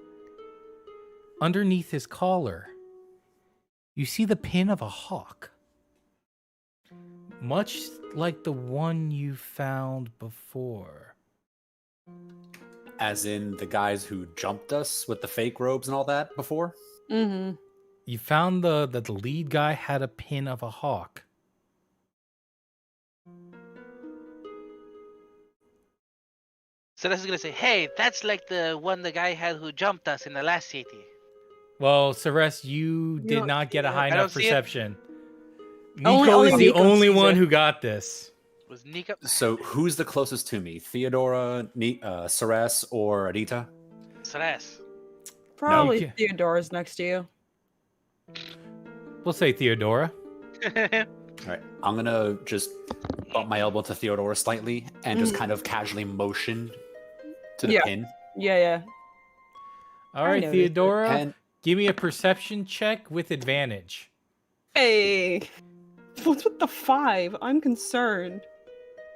underneath his collar, you see the pin of a hawk, much like the one you found before. As in the guys who jumped us with the fake robes and all that before? Mm-hmm. You found that the lead guy had a pin of a hawk. Celeste is gonna say, "Hey, that's like the one the guy had who jumped us in the last city." Well, Ceres, you did don't not get a see it. high I don't enough see it. perception. Only- Nico is the Nico only sees one it. who got this. Was Nico? So who's the closest to me? Theodora, Ceres, or Adita? Celeste. Probably Okay. Theodora's next to you. We'll say Theodora. All right, I'm gonna just bump my elbow to Theodora slightly and just kind of casually motion to the Yeah. pin. Yeah. All I right, noticed it. Theodora, And give me a perception check with advantage. Hey. What's with the 5? I'm concerned.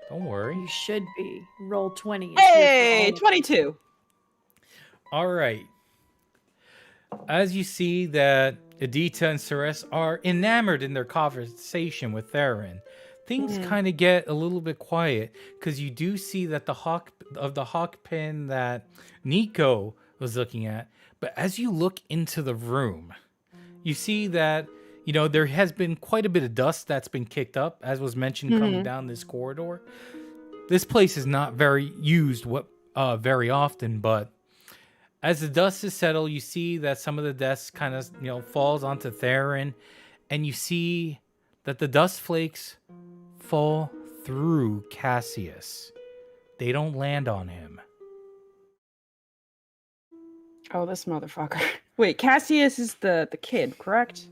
Don't worry. You should be. Roll 20. Hey, 22. All right. As you see that Adita and Ceres are enamored in their conversation with Theron, things kind of get a little bit quiet because you do see that the hawk pin that Nico was looking at. But as you look into the room, you see that there has been quite a bit of dust that's been kicked up, as was mentioned, coming down this corridor. This place is not very used very often, but as the dust is settled, you see that some of the dust kind of, falls onto Theron, and you see that the dust flakes fall through Cassius. They don't land on him. Oh, this motherfucker. Wait, Cassius is the kid, correct?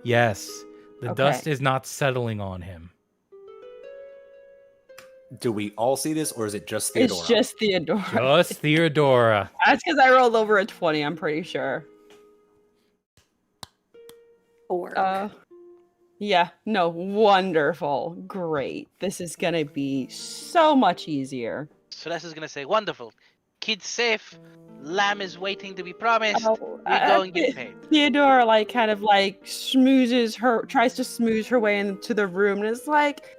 Yes, the Okay. dust is not settling on him. do we all see this, or is it just Theodora? It's just Theodora. Just Theodora. That's because I rolled over a 20, I'm pretty sure. 4. Yeah, no, wonderful. Great. This is gonna be so much easier. Celeste is gonna say, "Wonderful. Kid's safe. Lamb is waiting to be promised. Oh, We go and get paid." Theodora tries to smooth her way into the room and is like,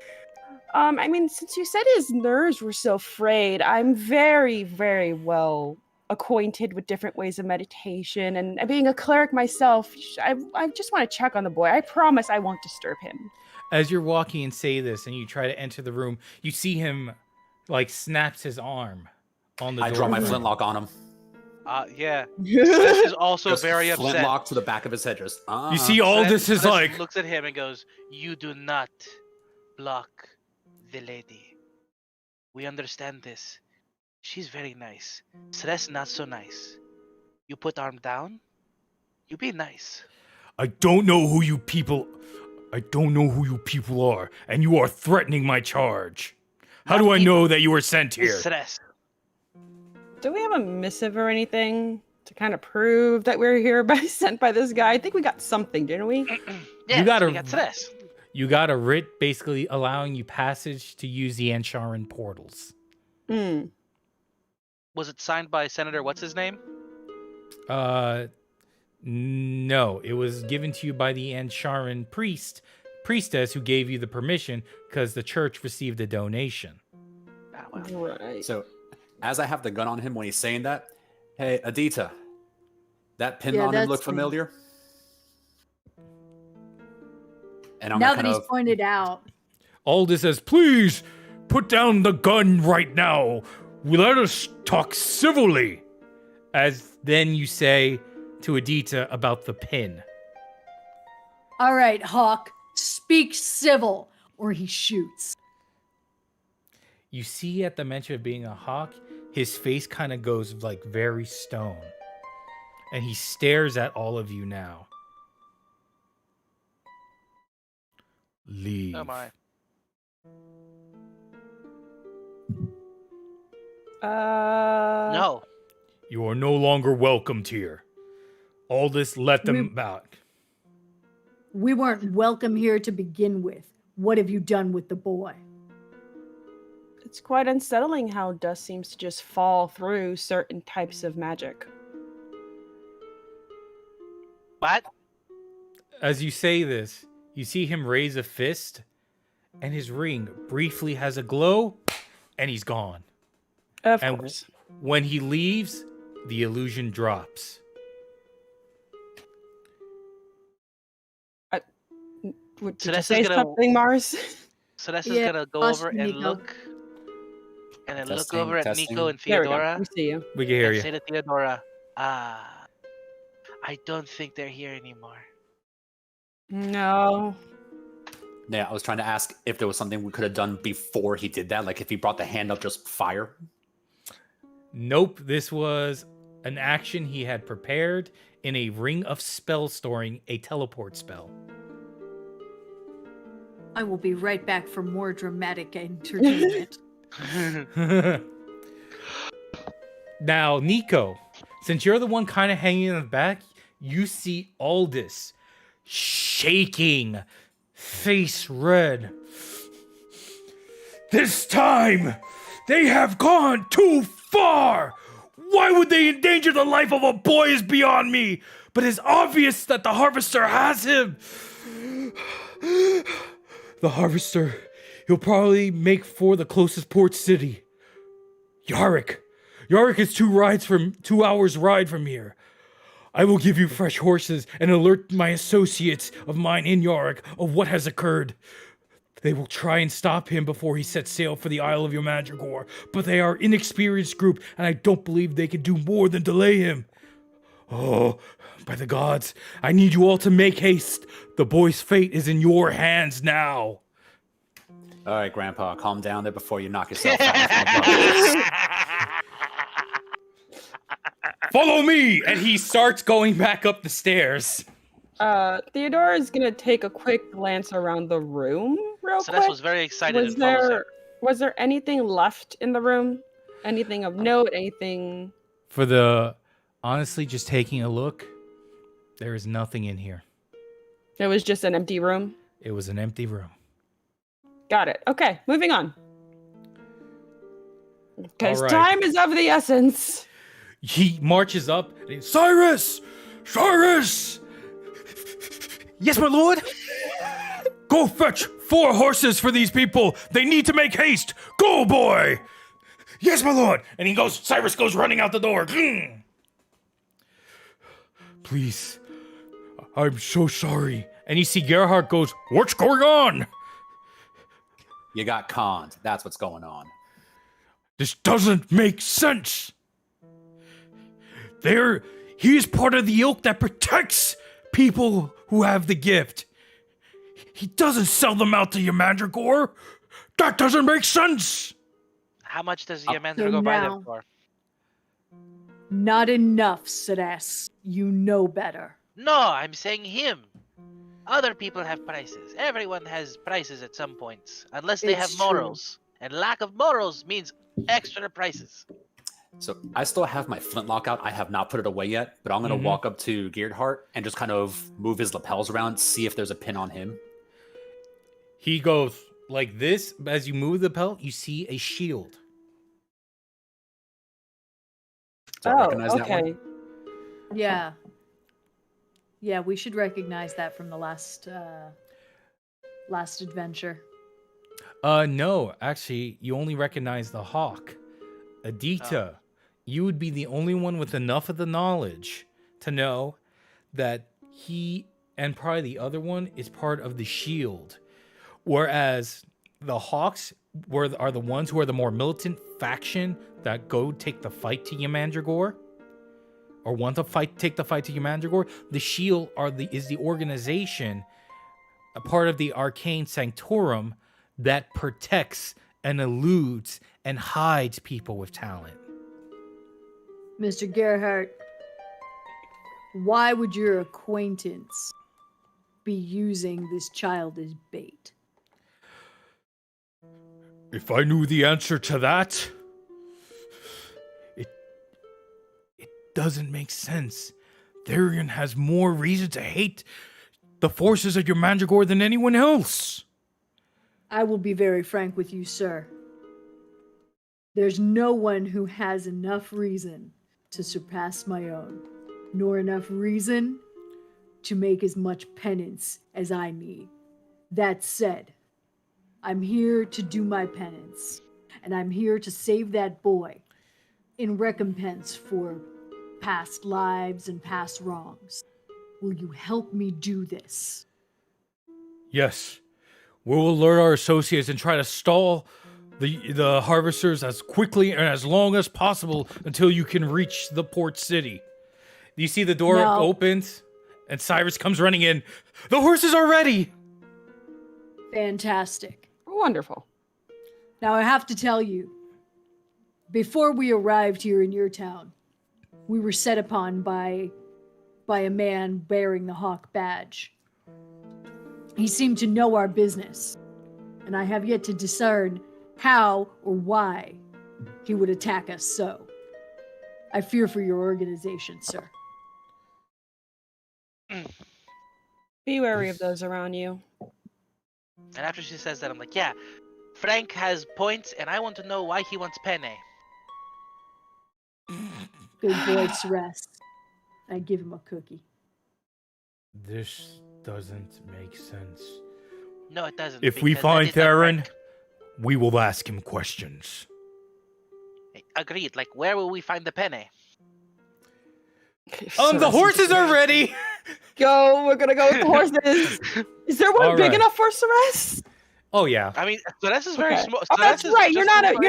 I mean, since you said his nerves were so frayed, I'm very, very well acquainted with different ways of meditation, and being a cleric myself, I just want to check on the boy. I promise I won't disturb him. As you're walking and say this, and you try to enter the room, you see him, like, snaps his arm on the door. I draw my flintlock on him. Yeah. This is also Just very upset. flintlock to the back of his head. Just You see all this is like... looks at him and goes, "You do not block the lady. We understand this. She's very nice. Celeste not so nice. You put arm down. You be nice." I don't know who you people are, and you are threatening my charge. How do I know that you were sent here? Celeste. Do we have a missive or anything to kind of prove that we're here sent by this guy? I think we got something, didn't we? Yes, You got we got Celeste. You got a writ basically allowing you passage to use the Ansharan portals. Hmm. Was it signed by Senator what's his name? No, it was given to you by the Ansharan priestess who gave you the permission because the church received a donation. Ah, well. Right. So, as I have the gun on him when he's saying that, hey, Adita, that pin Yeah, on him that's look me. familiar? And I'm Now gonna that kind he's of pointed out, Aldous says, please, put down the gun right now. Let us talk civilly. As then you say to Adita about the pin. all right, Hawk, speak civil, or he shoots. You see at the mention of being a hawk, his face kind of goes like very stone. And he stares at all of you now. Leave. Oh my. No. You are no longer welcomed here. Aldous, let them back. We weren't welcome here to begin with. What have you done with the boy? It's quite unsettling how dust seems to just fall through certain types of magic. What? As you say this, you see him raise a fist, and his ring briefly has a glow, and he's gone. Of And course. when he leaves, the illusion drops. Did you Celeste say is gonna- something, Mars? Celeste Yeah, is gonna go us over and and Nico. look. And then look Testing, over at testing. Nico and There we go. Theodora. We see you. We can hear And you. say to Theodora, I don't think they're here anymore. No. Yeah, I was trying to ask if there was something we could have done before he did that. Like if he brought the hand up, just fire. Nope, this was an action he had prepared in a ring of spell storing, a teleport spell. I will be right back for more dramatic entertainment. Now, Nico, since you're the one kind of hanging in the back, you see Aldous shaking, face red. This time, they have gone too far. Why would they endanger the life of a boy is beyond me. But it's obvious that the Harvester has him. The Harvester, he'll probably make for the closest port city. Yarick is 2 hours ride from here. I will give you fresh horses and alert my associates of mine in Yarick of what has occurred. They will try and stop him before he sets sail for the Isle of Yamandragore, but they are an inexperienced group, and I don't believe they can do more than delay him. Oh, by the gods, I need you all to make haste. The boy's fate is in your hands now. All right, Grandpa, calm down there before you knock yourself out. Follow me! And he starts going back up the stairs. Theodora is gonna take a quick glance around the room real Celeste quick. was very excited Was and follows him. there anything left in the room? Anything of note? Anything? For the honestly, just taking a look, there is nothing in here. It was just an empty room. It was an empty room. Got it. Okay, moving on. Because All right. time is of the essence. He marches up. And he's, Cyrus! yes, my lord. Go fetch 4 horses for these people. They need to make haste. Go, boy. Yes, my lord. And Cyrus goes running out the door. Please, I'm so sorry. And you see Gerhardt goes, what's going on? You got conned. That's what's going on. This doesn't make sense. He is part of the ilk that protects people who have the gift. He doesn't sell them out to Yamandragore. That doesn't make sense. How much does Yamandragore buy them for? Not enough, Ceres. You know better. No, I'm saying him. Other people have prices. Everyone has prices at some points, unless they have morals. And lack of morals means extra prices. So I still have my flintlock out. I have not put it away yet, but I'm going to walk up to Gerhardt and just kind of move his lapels around, see if there's a pin on him. He goes like this. As you move the lapel, you see a shield. So I recognize that one? Yeah. Yeah, we should recognize that from the last adventure. No, actually, you only recognize the hawk. Adita, you would be the only one with enough of the knowledge to know that he and probably the other one is part of the shield. Whereas the hawks are the ones who are the more militant faction that go take the fight to Yamandragore. Or want to take the fight to Yamandragore. The shield is the organization, a part of the arcane sanctorum that protects and eludes and hides people with talent. Mr. Gerhardt, why would your acquaintance be using this child as bait? If I knew the answer to that, it doesn't make sense. Therion has more reason to hate the forces of Yamandragore than anyone else. I will be very frank with you, sir. There's no one who has enough reason to surpass my own, nor enough reason to make as much penance as I need. That said, I'm here to do my penance, and I'm here to save that boy in recompense for past lives and past wrongs. Will you help me do this? Yes. We will alert our associates and try to stall the harvesters as quickly and as long as possible until you can reach the port city. You see the door opens and Cyrus comes running in. The horses are ready. Fantastic. Wonderful. Now I have to tell you, before we arrived here in your town, we were set upon by a man bearing the hawk badge. He seemed to know our business, and I have yet to discern how or why he would attack us so. I fear for your organization, sir. Be wary of those around you. And after she says that, I'm like, yeah, Frank has points, and I want to know why he wants penne. Good boy, Ceres. I give him a cookie. This doesn't make sense. No, it doesn't. If we because find that is not Theron, Frank. we will ask him questions. Agreed. Like, where will we find the penne? The horses are ready. Go. We're gonna go with the horses. Is there one All big right. enough for Ceres? Oh yeah. I mean, Ceres is very Okay. small. Oh, that's Ceres is right. just You're not a Ceres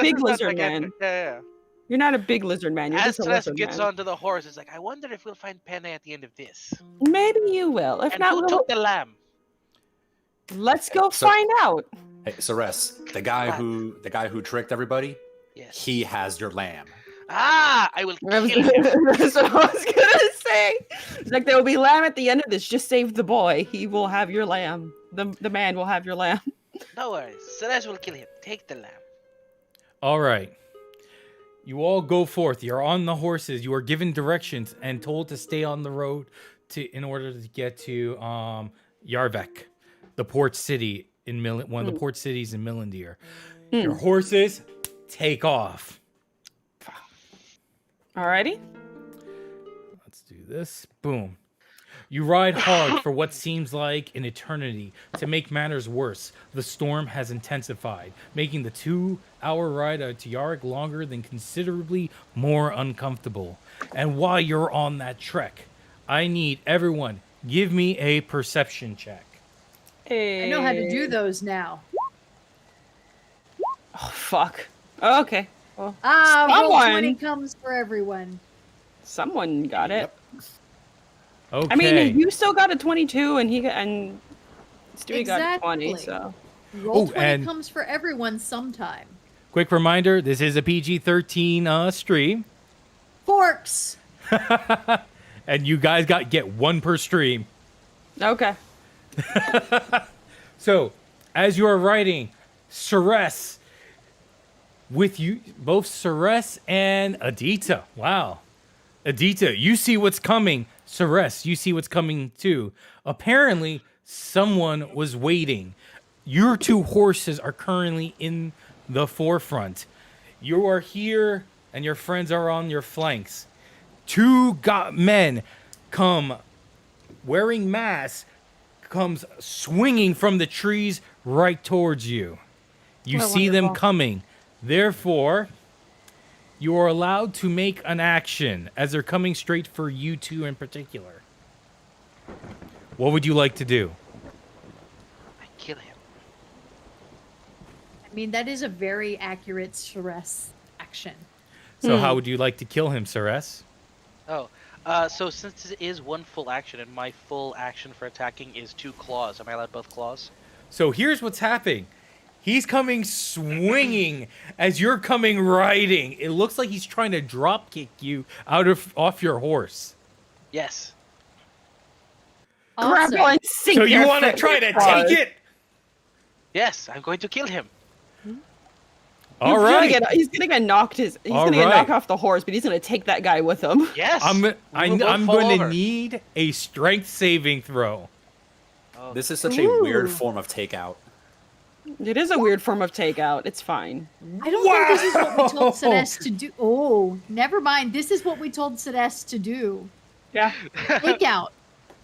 big is not lizard man. gigantic. Yeah. You're not a big lizard man. You're As just a Ceres lizard gets man. onto the horse, it's like, I wonder if we'll find penne at the end of this. Maybe you will. If And not, who we'll... took the lamb? let's go So- find out. Hey, Ceres, the guy who tricked everybody, Yes. he has your lamb. Ah, I will That's kill him. what I was gonna say. It's like there will be lamb at the end of this. Just save the boy. He will have your lamb. The man will have your lamb. No worries. Ceres will kill him. Take the lamb. All right. You all go forth. You're on the horses. You are given directions and told to stay on the road in order to get to Yarvek, the port city in one of the port cities in Milandir. Your horses take off. Alrighty. Let's do this. Boom. You ride hard for what seems like an eternity. To make matters worse, the storm has intensified, making the 2-hour ride to Yarrick longer than considerably more uncomfortable. And while you're on that trek, I need everyone, give me a perception check. I know how to do those now. Oh, fuck. Oh, okay. Well, Roll 20 someone, comes for everyone. someone got it. Okay. I mean, you still got a 22, and Stewie got 20, Exactly. so. Roll Oh, 20 and- comes for everyone sometime. Quick reminder, this is a PG-13 stream. Forks! And you guys get one per stream. Okay. So, as you are writing, Ceres, with you, both Ceres and Adita. Wow. Adita, you see what's coming. Ceres, you see what's coming too. Apparently, someone was waiting. Your 2 horses are currently in the forefront. You are here, and your friends are on your flanks. 2 men come wearing masks, comes swinging from the trees right towards you. You Oh, see them wonderful. coming. Therefore, you are allowed to make an action as they're coming straight for you 2 in particular. What would you like to do? I kill him. I mean, that is a very accurate Ceres action. So how would you like to kill him, Ceres? Oh, so since it is one full action, and my full action for attacking is 2 claws, am I allowed both claws? So here's what's happening. He's coming swinging as you're coming riding. It looks like he's trying to drop kick you off your horse. Yes. Grapple Also, and sink So you your want to foot try to in the claws. take it? Yes, I'm going to kill him. All right. He's gonna get knocked. He's All gonna get right. knocked off the horse, but he's gonna take that guy with him. Yes. I'm We will both I'm fall going to over. need a strength saving throw. Oh, This is such a weird form of takeout. It is a weird form of takeout. It's fine. I don't think this is what we told Ceres to do. Oh, never mind. This is what we told Ceres to do. Yeah. Take out.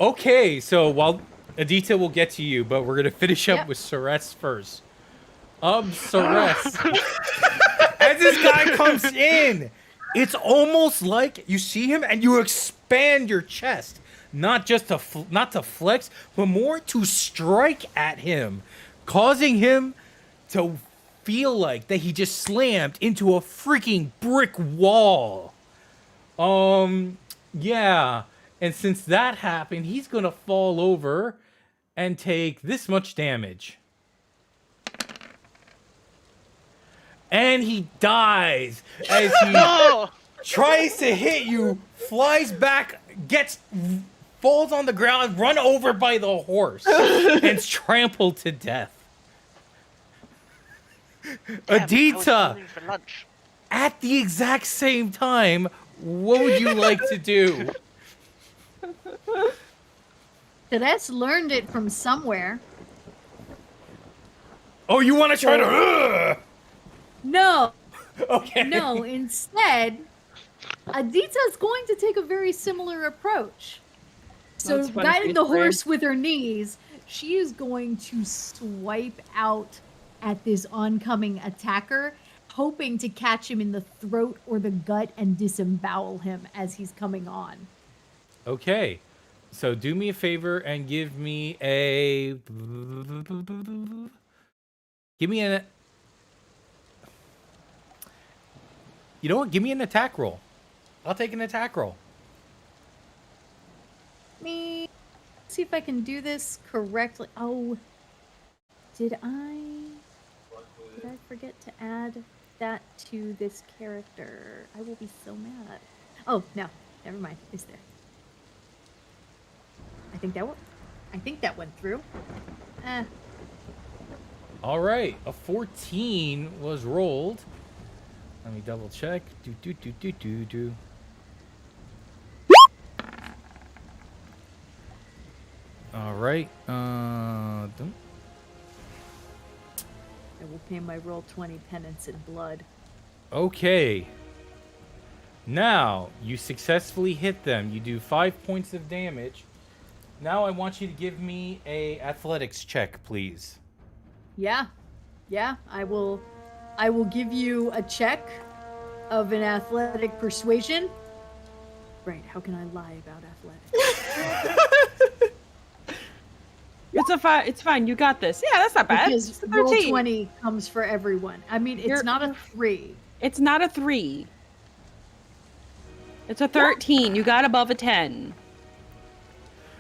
Okay, so while Adita will get to you, but we're gonna finish up Yep. with Ceres first. Ceres. As this guy comes in, it's almost like you see him and you expand your chest, not just to not to flex, but more to strike at him, causing him to feel like that he just slammed into a freaking brick wall. Yeah. And since that happened, he's gonna fall over and take this much damage. And he dies as he Oh! tries to hit you, flies back, falls on the ground, run over by the horse, and trampled to death. Damn, I was Adita, going for lunch. at the exact same time, what would you like to do? Ceres learned it from somewhere. Oh, you want to try to? No, Okay. no. Instead, Adita's going to take a very similar approach. So, That's funny, guiding she's the brave. horse with her knees, she is going to swipe out at this oncoming attacker, hoping to catch him in the throat or the gut and disembowel him as he's coming on. Okay. So do me a favor and give me a. Give me an. You know what? Give me an attack roll. I'll take an attack roll. Me see if I can do this correctly. Oh, did I forget to add that to this character? I will be so mad. Oh no, never mind. It's there. I think that went through. All right. A 14 was rolled. Let me double check. Do. All right. Dum. I will pay my roll 20 penance in blood. Okay. Now, you successfully hit them. You do 5 points of damage. Now I want you to give me a athletics check, please. Yeah. I will give you a check of an athletic persuasion. Right, how can I lie about athletics? It's fine. You got this. Yeah, that's not bad. Because It's a roll 13. 20 comes for everyone. I mean, it's not a 3. It's not a 3. It's a 13. You got above a 10.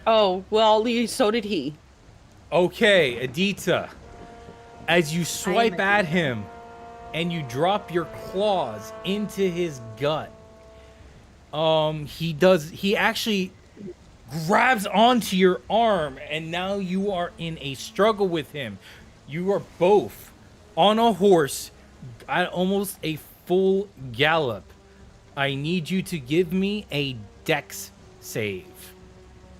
Oh, well, so did he. Okay, Adita. As you swipe at him and you drop your claws into his gut, he actually grabs onto your arm, and now you are in a struggle with him. You are both on a horse at almost a full gallop. I need you to give me a dex save.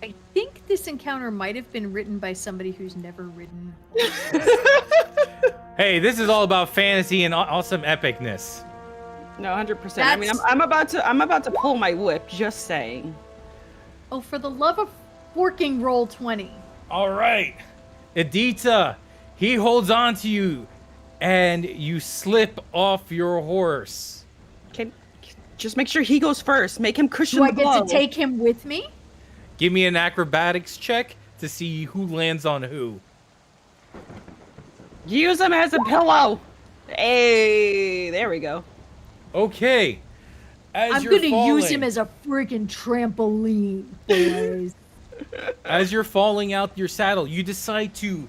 I think this encounter might have been written by somebody who's never ridden. Hey, this is all about fantasy and awesome epicness. No, 100%. I mean, I'm about to pull my whip. Just saying. Oh, for the love of forking, roll 20. All right, Adita, he holds on to you, and you slip off your horse. Okay, just make sure he goes first. Make him cushion Do the I get blow. to take him with me? Give me an acrobatics check to see who lands on who. Use him as a pillow. Hey, there we go. Okay. I'm going to use him as a freaking trampoline, boys. As you're falling out your saddle, you decide to,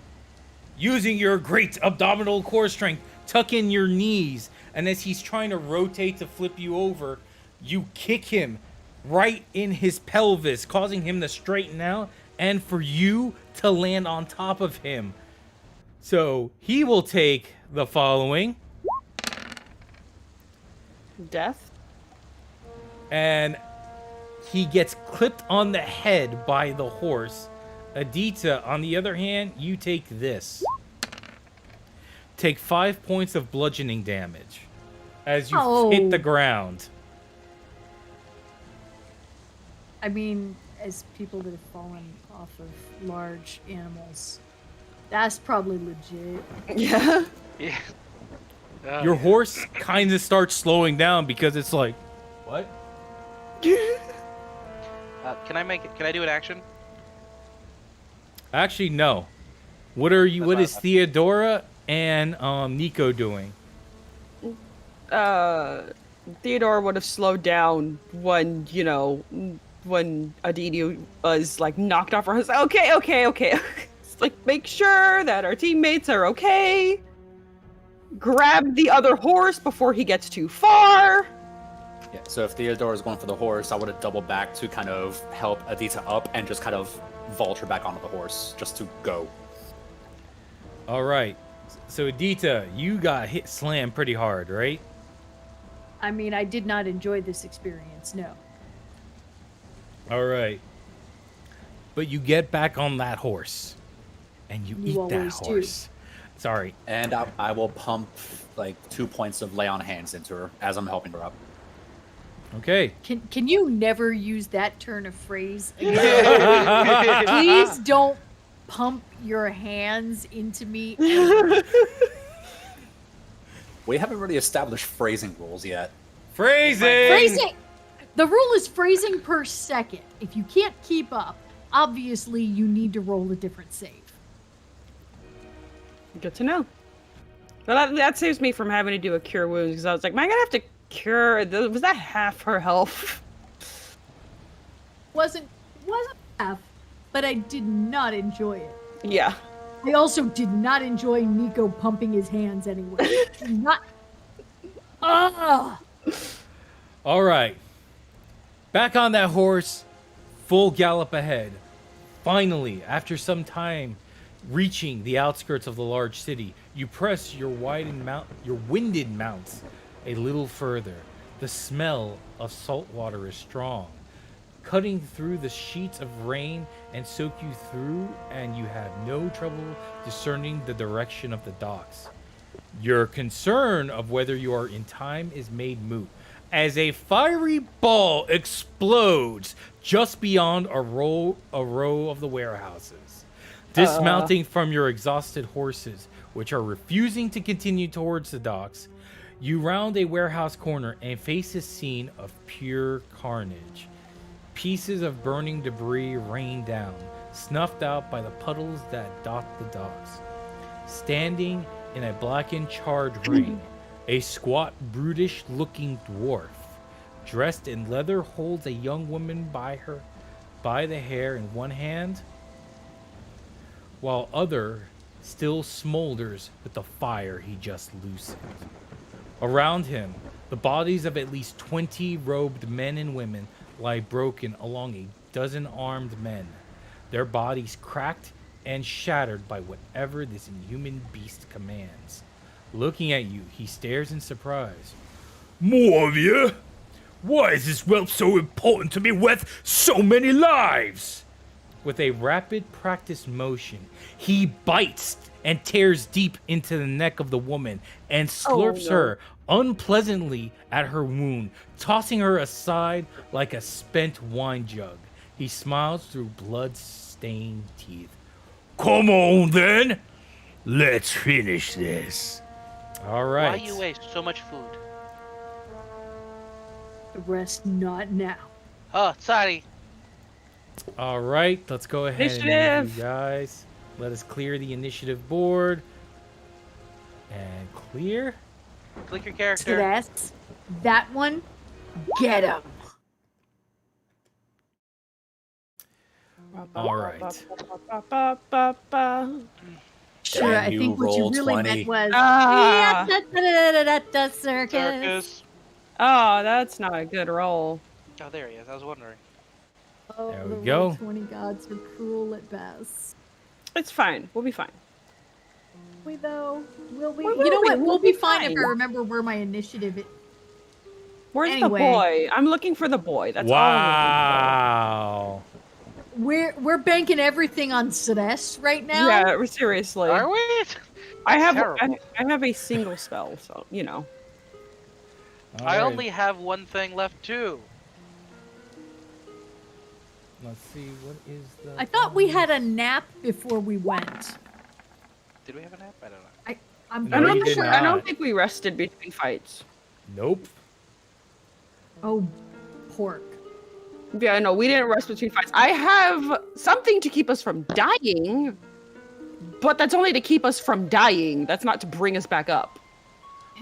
using your great abdominal core strength, tuck in your knees. And as he's trying to rotate to flip you over, you kick him right in his pelvis, causing him to straighten out and for you to land on top of him. So he will take the following. Death? And he gets clipped on the head by the horse. Adita, on the other hand, you take this. Take 5 points of bludgeoning damage as you hit the ground. I mean, as people that have fallen off of large animals, that's probably legit. Yeah. Yeah. Your horse kind of starts slowing down because it's like, what? Can I do an action? Actually, no. What is Theodora and Nico doing? Theodore would have slowed down when Aditi was like knocked off her horse. Okay. It's like, make sure that our teammates are okay. Grab the other horse before he gets too far. Yeah, so if Theodore is going for the horse, I would have doubled back to kind of help Adita up and just kind of vault her back onto the horse just to go. All right. So Adita, you got slammed pretty hard, right? I mean, I did not enjoy this experience, no. All right. But you get back on that horse, and you eat that always do. horse. Sorry. And I will pump like 2 points of lay on hands into her as I'm helping her up. Okay. Can you never use that turn of phrase again? Please don't pump your hands into me ever. We haven't really established phrasing rules yet. Phrasing! The rule is phrasing per second. If you can't keep up, obviously you need to roll a different save. Good to know. Well, that saves me from having to do a cure wounds because I was like, am I gonna have to cure? Was that half her health? Wasn't half, but I did not enjoy it. Yeah. I also did not enjoy Nico pumping his hands anyway. Not. All right. Back on that horse, full gallop ahead. Finally, after some time, reaching the outskirts of the large city, you press your winded mounts a little further. The smell of salt water is strong, cutting through the sheets of rain and soak you through, and you have no trouble discerning the direction of the docks. Your concern of whether you are in time is made moot, as a fiery ball explodes just beyond a row of the warehouses. Dismounting from your exhausted horses, which are refusing to continue towards the docks, you round a warehouse corner and face a scene of pure carnage. Pieces of burning debris rain down, snuffed out by the puddles that dot the docks. Standing in a blackened charred ring, a squat, brutish-looking dwarf, dressed in leather, holds a young woman by the hair in one hand, while other still smolders with the fire he just loosened. Around him, the bodies of at least 20 robed men and women lie broken along a dozen armed men, their bodies cracked and shattered by whatever this inhuman beast commands. Looking at you, he stares in surprise. More of you? Why is this whelp so important to be worth so many lives? With a rapid practiced motion, he bites and tears deep into the neck of the woman and slurps her unpleasantly at her wound, tossing her aside like a spent wine jug. He smiles through blood-stained teeth. Come on, then. Let's finish this. All right. Why you waste so much food? The rest not now. Oh, sorry. All right, let's go ahead and Initiative. move, you guys. Let us clear the initiative board. And clear. Click your To character. that. That one, get him. All right. Sure, I you think what you rolled really 20. meant was Ah. circus. Circus. Oh, that's not a good roll. Oh, there he is. I was wondering. Oh, There we the go. Roll20 gods are cruel at best. It's fine. We'll be fine. We though, will we? We You know will be. what? We'll We'll be be fine if fine. I remember where my initiative is. Where's Anyway. the boy? I'm looking for the boy. That's all. Wow. We're banking everything on Celeste right I'm now. looking for. Yeah, seriously. Are we? I have terrible. I have a single spell, so you know. All I right, only have one thing left too. Let's see, what is the... I thought we had a nap before we went. Did we have a nap? I don't know. I'm No, I you don't did think I don't not. think we rested between fights. Nope. Oh, pork. Yeah, no, we didn't rest between fights. I have something to keep us from dying, but that's only to keep us from dying. That's not to bring us back up.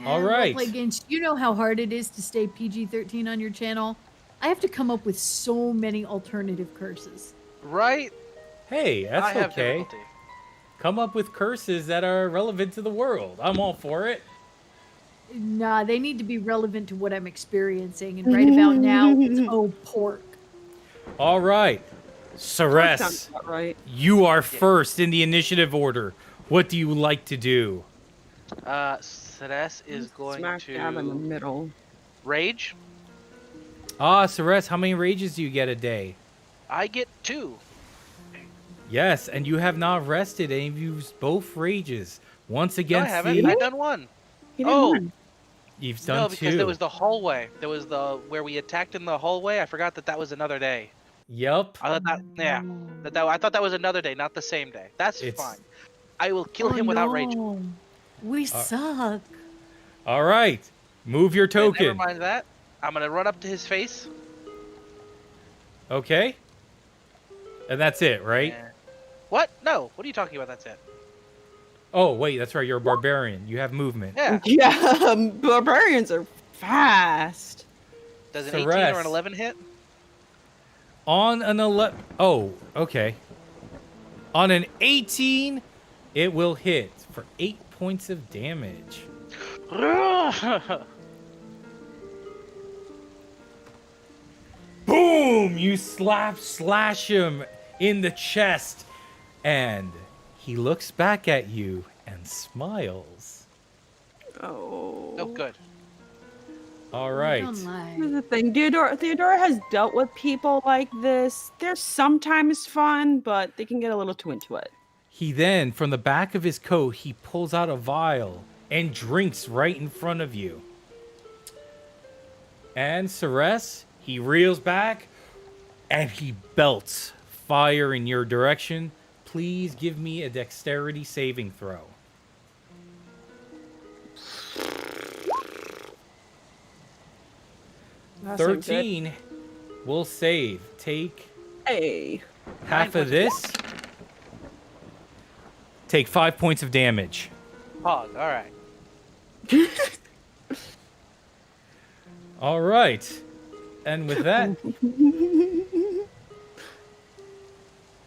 All And right. Roleplay Games, you know how hard it is to stay PG-13 on your channel? I have to come up with so many alternative curses. Right? Hey, that's I have okay. difficulty. Come up with curses that are relevant to the world. I'm all for it. Nah, they need to be relevant to what I'm experiencing. And right about now, it's oh, pork. All right. That Ceres, sounds about right. you are first in the initiative order. What do you like to do? Ceres is going Smack dab in the to middle. rage. Ceres, how many rages do you get a day? I get 2. Yes, and you have not rested, and you've used both rages. Once No, I against haven't. the... I've done 1. He did Oh. one. You've done No, because two. there was the hallway. There was the where we attacked in the hallway. I forgot that was another day. Yep. I thought that, yeah, I thought that was another day, not the same day. That's It's- fine. I will kill him without rage. no. We suck. All right. Move your And token. never mind that. I'm gonna run up to his face. Okay. And that's it, right? and- What? No. What are you talking about? That's it. Oh, wait, that's right. You're a barbarian. You have movement. Yeah. Yeah, barbarians are fast. Does an 18 Ceres. or an 11 hit? On an 11... Oh, okay. On an 18, it will hit for 8 points of damage. Boom! You slash him in the chest. And he looks back at you and smiles. Oh. Oh, good. All right. Don't lie. Here's the thing, Theodora has dealt with people like this. They're sometimes fun, but they can get a little too into it. He then, from the back of his coat, he pulls out a vial and drinks right in front of you. And Ceres, he reels back, and he belts fire in your direction. Please give me a dexterity saving throw. That seems good. 13 will save. Take Hey. half of this. Take 5 points of damage. Pog, all right. All right. And with that,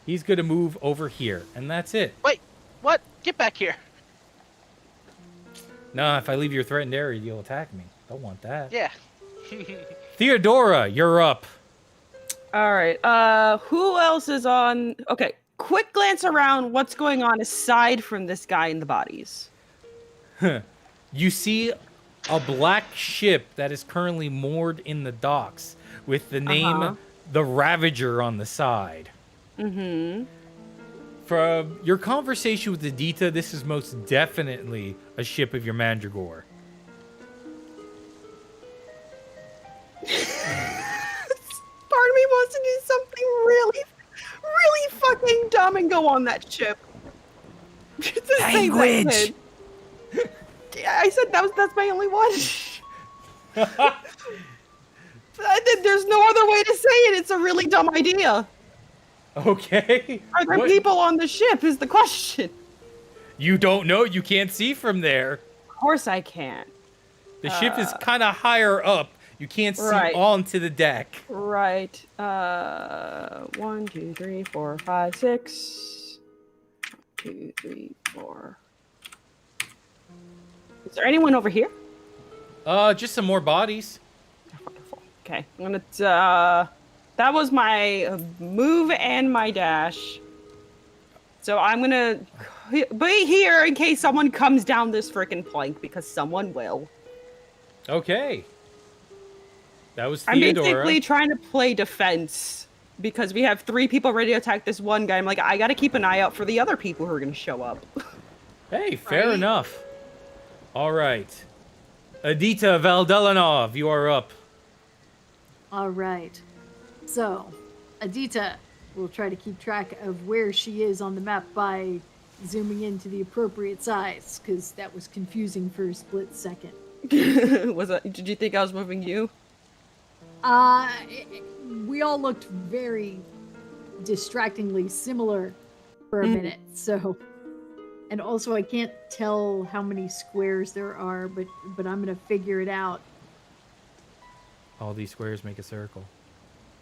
he's going to move over here. And that's it. Wait, what? Get back here. No, if I leave your threatened area, you'll attack me. Don't want that. Yeah. Theodora, you're up. All right. Who else is on? Okay. Quick glance around. What's going on aside from this guy and the bodies? You see a black ship that is currently moored in the docks with the name The Ravager on the side. Mm-hmm. From your conversation with Adita, this is most definitely a ship of your Mandragore. Part of me wants to do something really, really fucking dumb and go on that ship. To say that, Language! Yeah, I said that's my only one. There's no other way to say it. It's a really dumb idea. Okay. Are there What- people on the ship is the question. You don't know. You can't see from there. Of course I can. The ship is kind of higher up. You can't see Right. onto the deck. Right. 1, 2, 3, 4, 5, 6. 2, 3, 4. Is there anyone over here? Just some more bodies. Wonderful. Okay, I'm gonna. That was my move and my dash. So I'm gonna be here in case someone comes down this freaking plank because someone will. Okay. That was I'm Theodora. basically trying to play defense because we have 3 people ready to attack this one guy. I'm like, I gotta keep an eye out for the other people who are gonna show up. Hey, fair Right? enough. All right. Adita Valdelanov, you are up. All right. So, Adita will try to keep track of where she is on the map by zooming into the appropriate size, because that was confusing for a split second. Did you think I was moving you? We all looked very distractingly similar for a minute, so... And also, I can't tell how many squares there are, but I'm gonna figure it out. All these squares make a circle.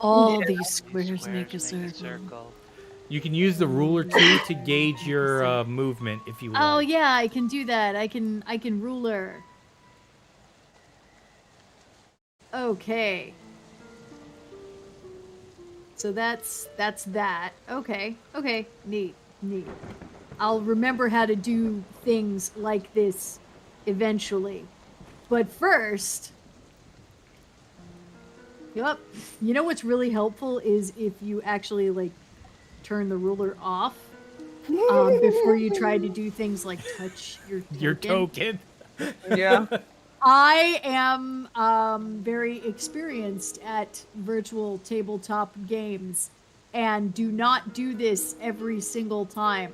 All these squares make a circle. circle. You can use the ruler too to gauge your movement if you want. Oh yeah, I can do that. I can ruler. Okay. So that's that. Okay. Neat. I'll remember how to do things like this eventually. But first, yep. You know what's really helpful is if you actually like turn the ruler off before you try to do things like touch your token. Yeah. I am very experienced at virtual tabletop games and do not do this every single time.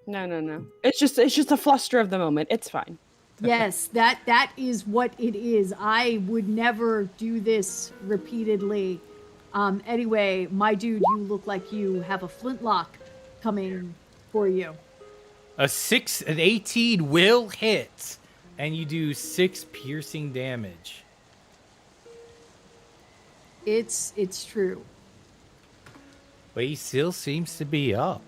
No. It's just a fluster of the moment. It's fine. Yes, that is what it is. I would never do this repeatedly. Anyway, my dude, you look like you have a flintlock coming for you. An 18 will hit, and you do 6 piercing damage. It's true. But he still seems to be up.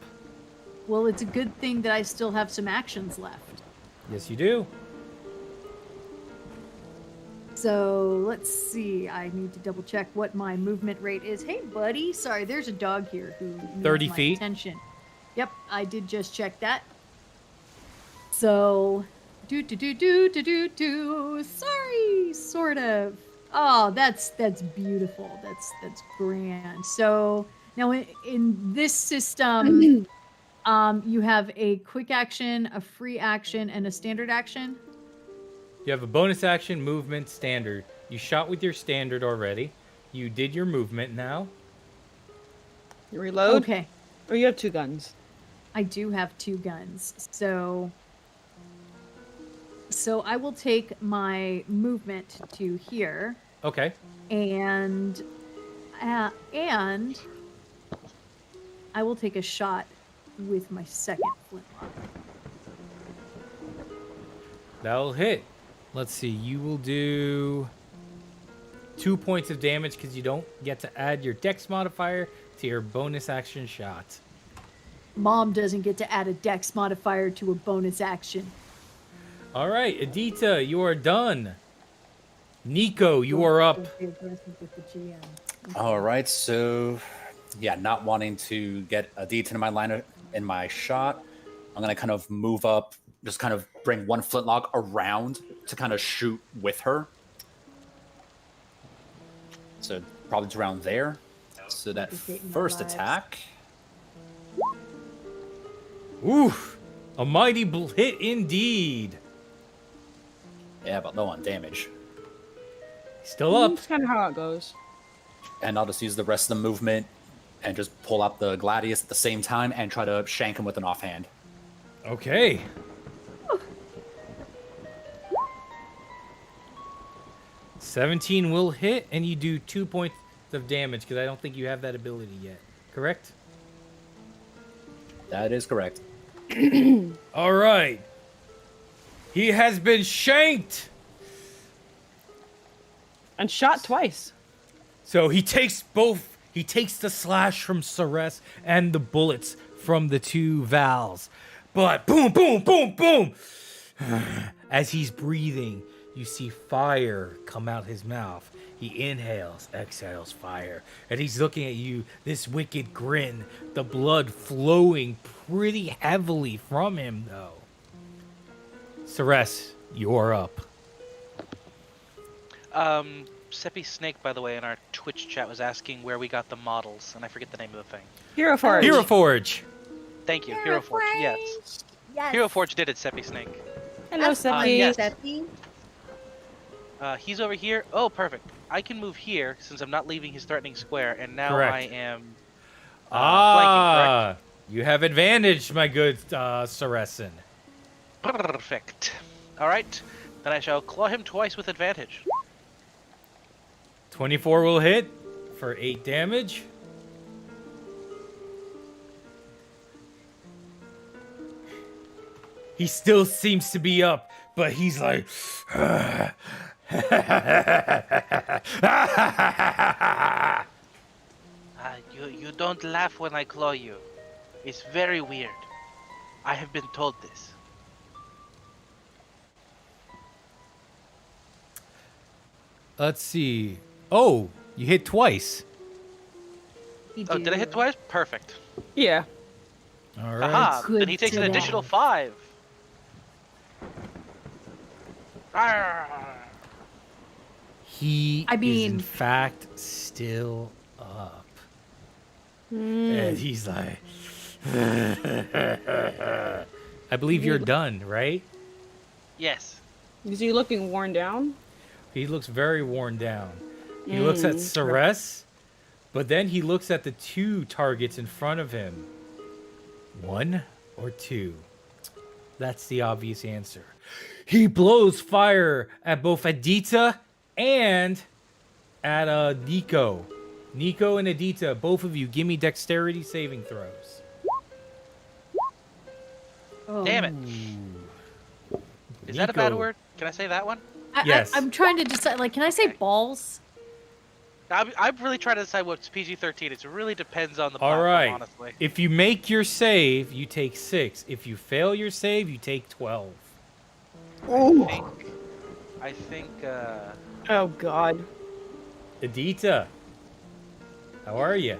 Well, it's a good thing that I still have some actions left. Yes, you do. So let's see. I need to double check what my movement rate is. Hey, buddy. Sorry, there's a dog here who needs 30 my feet. attention. Yep, I did just check that. So, Sorry, sort of. Oh, that's beautiful. That's grand. So now in this system, you have a quick action, a free action, and a standard action. You have a bonus action, movement, standard. You shot with your standard already. You did your movement now. You reload? Okay. Or you have 2 guns. I do have 2 guns. So I will take my movement to here. Okay. And I will take a shot with my second flintlock. That'll hit. Let's see. You will do 2 points of damage because you don't get to add your dex modifier to your bonus action shot. Mom doesn't get to add a dex modifier to a bonus action. All right, Adita, you are done. Nico, you are up. All right, so yeah, not wanting to get a D10 in my line in my shot, I'm gonna kind of move up, just kind of bring one flintlock around to kind of shoot with her. So probably around there. So that first attack. Ooh, a mighty hit indeed. Yeah, but low on damage. Still up. That's kind of how it goes. And I'll just use the rest of the movement and just pull out the Gladius at the same time and try to shank him with an offhand. Okay. Ooh. 17 will hit, and you do 2 points of damage because I don't think you have that ability yet. Correct? That is correct. All right. He has been shanked. And shot twice. So he takes both. He takes the slash from Ceres and the bullets from the 2 Vals. But boom, boom, boom, boom. As he's breathing, you see fire come out his mouth. He inhales, exhales fire. And he's looking at you, this wicked grin, the blood flowing pretty heavily from him, though. Ceres, you're up. Seppi Snake, by the way, in our Twitch chat was asking where we got the models, and I forget the name of the thing. Hero Forge. Hero Forge. Thank you, Hero Forge. Yes. Hero Forge did it, Seppi Snake. Hello, Seppi. yes. Seppi. He's over here. Oh, perfect. I can move here since I'm not leaving his threatening square, and now Correct. I am flanking, You have advantage, my good Ceresin. correct? Perfect. All right. Then I shall claw him twice with advantage. 24 will hit for 8 damage. He still seems to be up, but he's like... You don't laugh when I claw you. It's very weird. I have been told this. Let's see. Oh, you hit twice. Oh, did I hit twice? Perfect. Yeah. All right. Aha! Good Then he takes an to additional know. 5. Arrgh. He I is in mean- fact still up. And he's like... I believe you're done, right? Yes. Is he looking worn down? He looks very worn down. He looks at Ceres, but then he looks at the 2 targets in front of him. 1 or 2? That's the obvious answer. He blows fire at both Adita and at Nico. Nico and Adita, both of you, give me dexterity saving throws. Oh. Damn it. Is that a bad Nico. word? Can I say that one? Yes. I'm trying to decide. Like, can I say balls? I'm really trying to decide what's PG-13. It really depends on the All platform, right. honestly. If you make your save, you take 6. If you fail your save, you take 12. I think, Oh, God. Adita, how are you?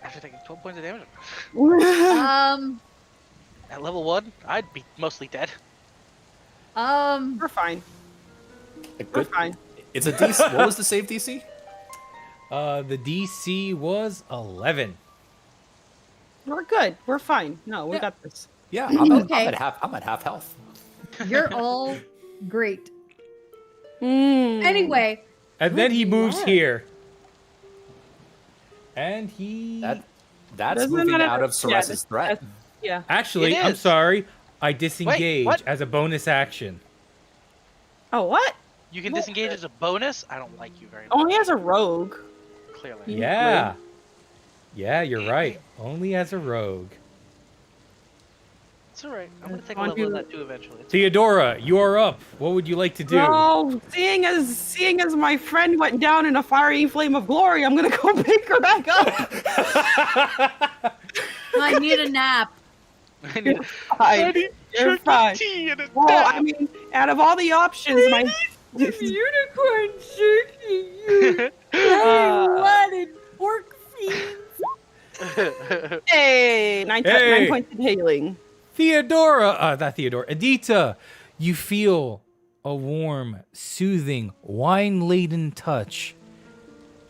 after taking 12 points of damage, Um, at level 1, I'd be mostly dead. We're fine. A We're good, fine. it's a DC. What was the save DC? The DC was 11. We're good. We're fine. No, we Yeah. got this. Yeah, I'm Okay. at half health. you're all great. Anyway, And then he good moves lord. here. And he... That's Doesn't moving matter- out of yeah, Ceres's threat. Yeah. Actually, It I'm is. sorry. I disengage what? as a bonus action. Oh, what? You can disengage as a bonus. I don't like you very much. Only as a rogue. Clearly. Yeah. Yeah, you're right. Only as a rogue. It's alright. I'm gonna take a On level of you- that too eventually. It's Theodora, you are up. What would you like to do? No, seeing as my friend went down in a fiery flame of glory, I'm gonna go pick her back up. I need a nap. I need Fine. You're fine. tea and a Well, nap. I mean, out of all the options, my Unicorn jerky. Blooded pork fiends. hey, 9 Hey. points of healing. Theodora, not Theodora, Edita, you feel a warm, soothing, wine-laden touch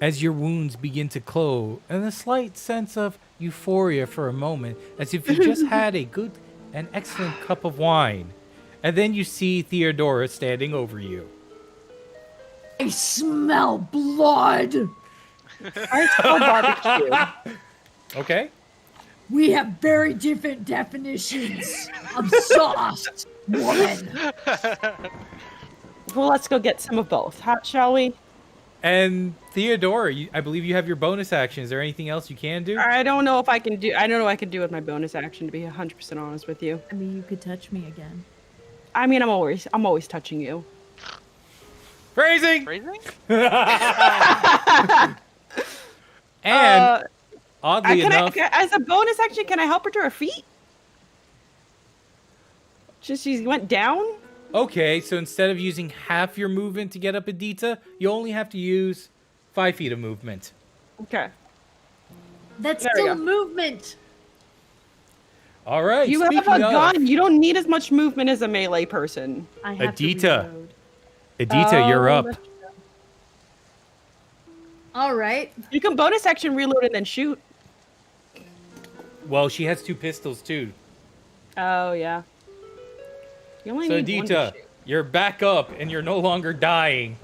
as your wounds begin to close, and a slight sense of euphoria for a moment, as if you just had a good and excellent cup of wine. And then you see Theodora standing over you. I smell blood. I smell barbecue. Okay? We have very different definitions of sauce, woman. Well, let's go get some of both, shall we? And Theodora, I believe you have your bonus action. Is there anything else you can do? I don't know if I can do. I don't know what I can do with my bonus action. To be 100% honest with you. I mean, you could touch me again. I mean, I'm always touching you. Phrasing! Phrasing? And oddly enough, as a bonus action, can I help her to her feet? Just she went down. okay, so instead of using half your movement to get up Edita, you only have to use 5 feet of movement. Okay. That's There we still go. movement. All right. You have a speaking of, gun. You don't need as much movement as a melee person. I have to Edita. reload. Edita, you're up. that's- All right. You can bonus action reload and then shoot. Well, she has 2 pistols too. Oh yeah. You only So need one to Edita, shoot. you're back up and you're no longer dying.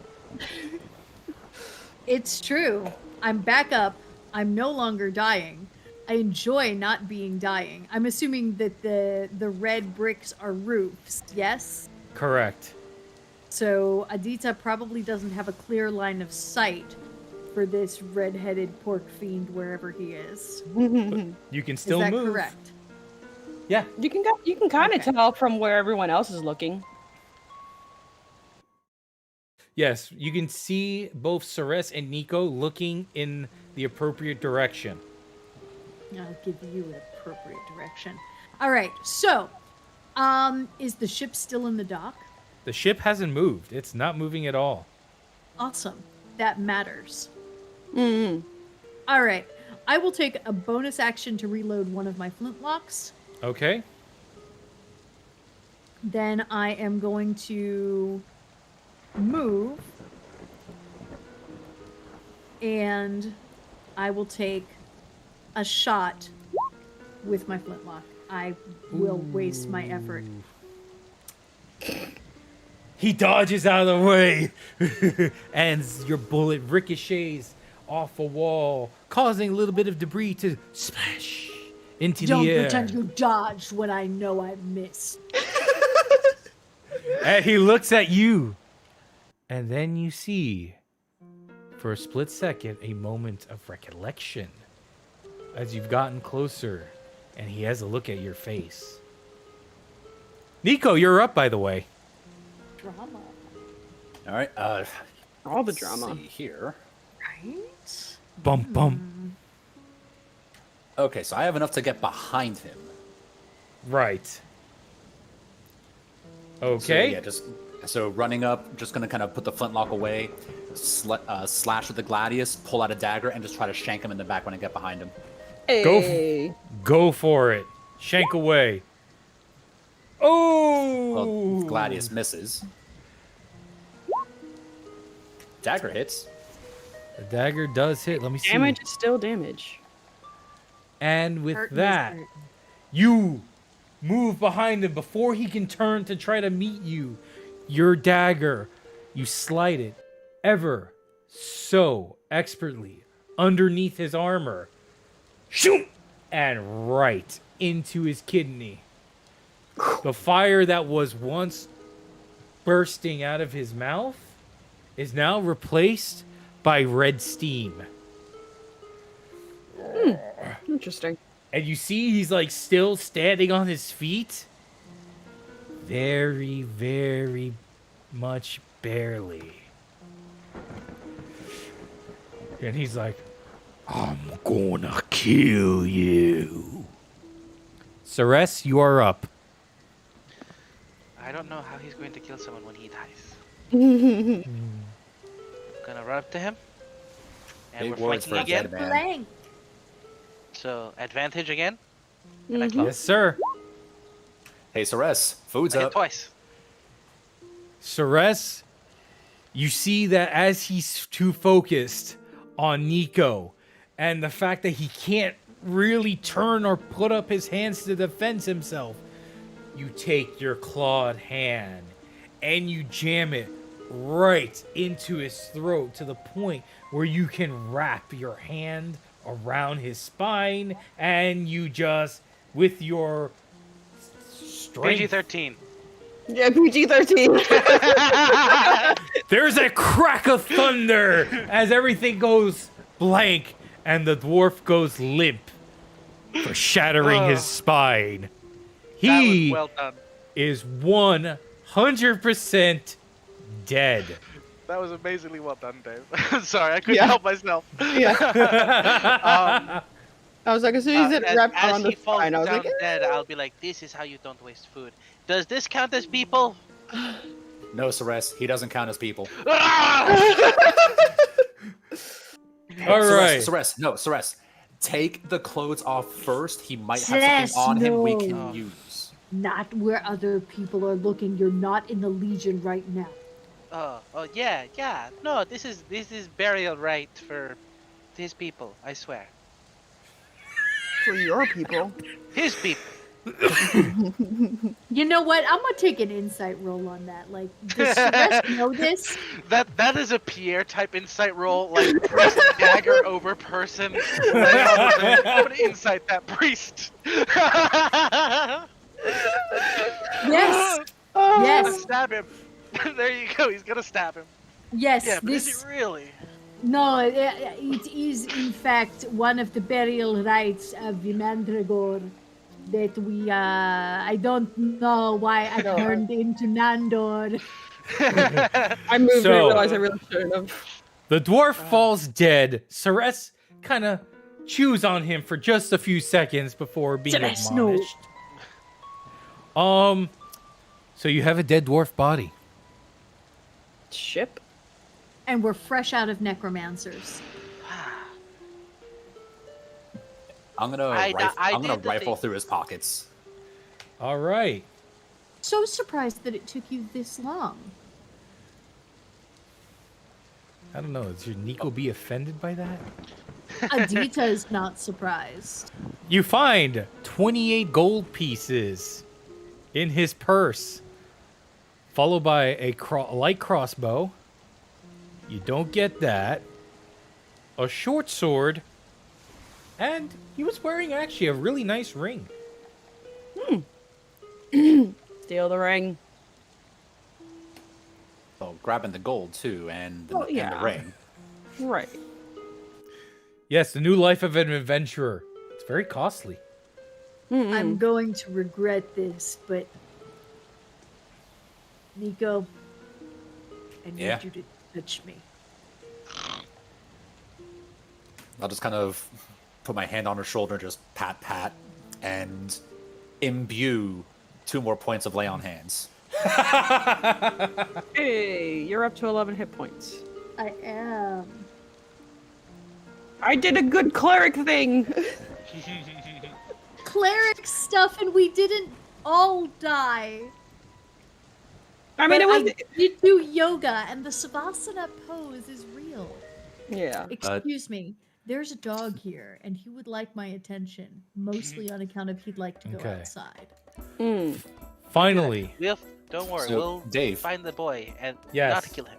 It's true. I'm back up. I'm no longer dying. I enjoy not being dying. I'm assuming that the red bricks are roofs, yes? Correct. So Adita probably doesn't have a clear line of sight for this red-headed pork fiend wherever he is. You can still is that move. correct? Yeah. You can kind of Okay. tell from where everyone else is looking. Yes, you can see both Ceres and Nico looking in the appropriate direction. I'll give you an appropriate direction. All right. So, is the ship still in the dock? The ship hasn't moved. It's not moving at all. Awesome. That matters. Mm-hmm. All right. I will take a bonus action to reload one of my flintlocks. Okay. Then I am going to move. And I will take a shot with my flintlock. I will waste my effort. He dodges out of the way, and your bullet ricochets off a wall, causing a little bit of debris to splash into Don't the air. pretend you dodged when I know I missed. And he looks at you, and then you see, for a split second, a moment of recollection as you've gotten closer, and he has a look at your face. Nico, you're up, by the way. Drama. All right. All the let's drama. see here. Right? Bump, bump. Okay, so I have enough to get behind him. Right. So, Okay. yeah, so running up, just gonna kind of put the flintlock away, slash with the gladius, pull out a dagger, and just try to shank him in the back when I get behind him. Hey. Go for it. Shank away. Oh! Well, gladius misses. Dagger hits. The dagger does hit. Let me see. Damage is still damage. And with Hurt is that, hurt. you move behind him before he can turn to try to meet you. Your dagger, You slide it ever so expertly underneath his armor. Shoot! And right into his kidney. The fire that was once bursting out of his mouth is now replaced by red steam. Interesting. And you see he's like still standing on his feet. Very, very much barely. And he's like, I'm gonna kill you. Ceres, you are up. I don't know how he's going to kill someone when he dies. Gonna run up to him. And Big we're words flanking for a again. dead man. So advantage again. And I club. Yes, sir. Hey, Ceres, food's I hit up. twice. Ceres, you see that as he's too focused on Nico and the fact that he can't really turn or put up his hands to defend himself, you take your clawed hand and you jam it right into his throat to the point where you can wrap your hand around his spine and you just, with your strength... PG-13. Yeah, PG-13. There's a crack of thunder as everything goes blank and the dwarf goes limp for shattering his spine. That He was well done. is 100% dead. That was amazingly well done, Dave. Sorry, I couldn't help myself. Yeah. I was like, as soon as it wrapped as around he the falls spine, I was down like, dead, I'll be like, this is how you don't waste food. Does this count as people? No, Ceres, he doesn't count as people. All right. Ceres, take the clothes off first. He might have something on him we can use. Not where other people are looking. You're not in the Legion right now. Yeah. No, this is burial right for his people. I swear, for your people. his people. You know what? I'm gonna take an insight roll on that. Like, does Celeste know this? That is a Pierre type insight roll, like priest dagger over person. I'm gonna insight that priest. Yes. Gonna Yes. stab him. There you go. He's gonna stab him. Yes. Yeah, but This. is it really? No, it is in fact one of the burial rites of Yamandragore that we. I don't know why I turned into Nandor. I moved So- and realized I really shouldn't have. The dwarf falls dead. Ceres kind of chews on him for just a few seconds before being Ceres, no. admonished. So you have a dead dwarf body. Ship? And we're fresh out of necromancers. I'm gonna I did the rifle thing. through his pockets. All right. So surprised that it took you this long. I don't know. Should Nico be offended by that? Adita is not surprised. You find 28 gold pieces in his purse, followed by a light crossbow. You don't get that. A short sword. And he was wearing actually a really nice ring. Steal the ring. Oh, grabbing the gold too, and the, Oh, and yeah. the ring. Right. Yes, the new life of an adventurer. It's very costly. I'm going to regret this, but Nico, I need Yeah? you to touch me. I'll just kind of put my hand on her shoulder, and just pat, and imbue 2 more points of lay on hands. Hey, you're up to 11 hit points. I am. I did a good cleric thing. Cleric stuff, and we didn't all die. I mean, it was. You do yoga, and the Savasana pose is real. Yeah. Excuse me. There's a dog here, and he would like my attention, mostly on account of he'd like to go Okay. outside. Finally, Don't worry, So, we'll Dave. find the boy and Yes. not kill him.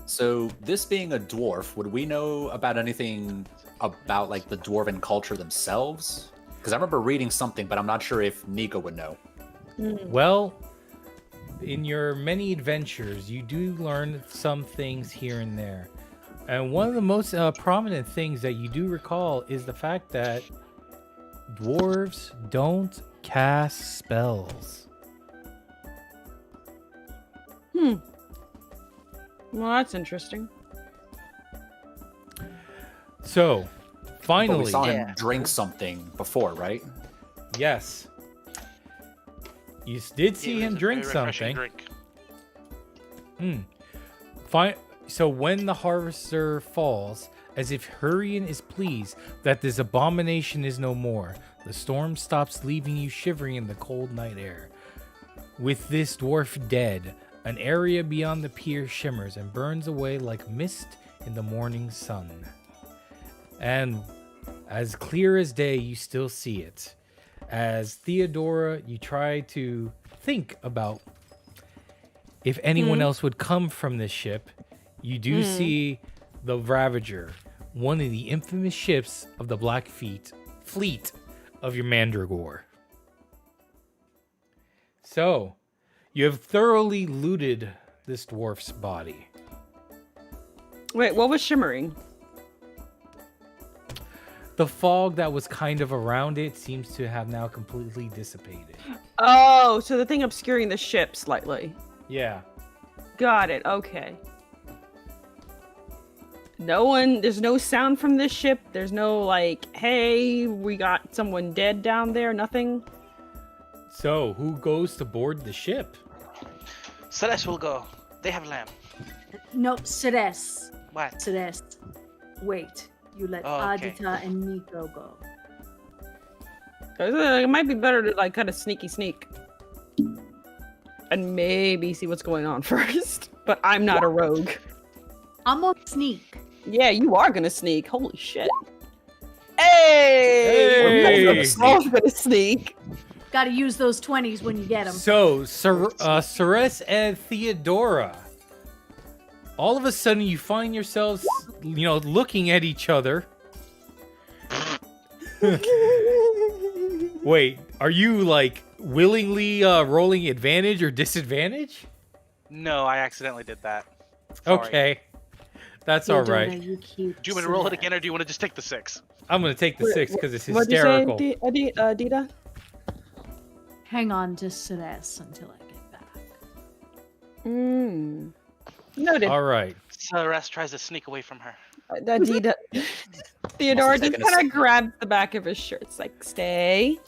So, this being a dwarf, would we know about anything about like the dwarven culture themselves? Because I remember reading something, but I'm not sure if Nico would know. Well, in your many adventures, you do learn some things here and there. And one of the most prominent things that you do recall is the fact that dwarves don't cast spells. Well, that's interesting. So, But finally, we saw him Yeah. drink something before, right? yes. You did It see was him a drink very refreshing something. Drink. So when the harvester falls, as if Hurrian is pleased that this abomination is no more, the storm stops, leaving you shivering in the cold night air. With this dwarf dead, an area beyond the pier shimmers and burns away like mist in the morning sun. And as clear as day, you still see it. As Theodora, you try to think about if anyone else would come from this ship. You do see the Ravager, one of the infamous ships of the fleet of Yamandragore. So, you have thoroughly looted this dwarf's body. Wait, what was shimmering? The fog that was kind of around it seems to have now completely dissipated. Oh, so the thing obscuring the ship slightly. Yeah. Got it. Okay. There's no sound from this ship. There's no like, hey, we got someone dead down there. Nothing. So, who goes to board the ship? Celeste will go. They have lamb. No, Ceres. What? Ceres. Wait. You let Oh, okay. Adita and Nico go. It might be better to like kind of sneak and maybe see what's going on first. But I'm not a rogue. I'm on sneak. Yeah, you are gonna sneak. Holy shit. Hey! Hey! We're both gonna sneak. Got to use those 20s when you get them. So, Ceres and Theodora. All of a sudden, you find yourselves, looking at each other. Wait, are you like willingly rolling advantage or disadvantage? No, I accidentally did that. Sorry. Okay, that's all Theodora, right. you keep Do you want me to roll it Ceres. again, or do you want to just take the 6? I'm gonna take the 6 because it's What'd you hysterical. say, Dita? Hang on to Ceres until I get back. Noted. All right. Celeste tries to sneak away from her. Dita. Theodora Also just taking a kind of grabs the back of his shirt. It's like, stay.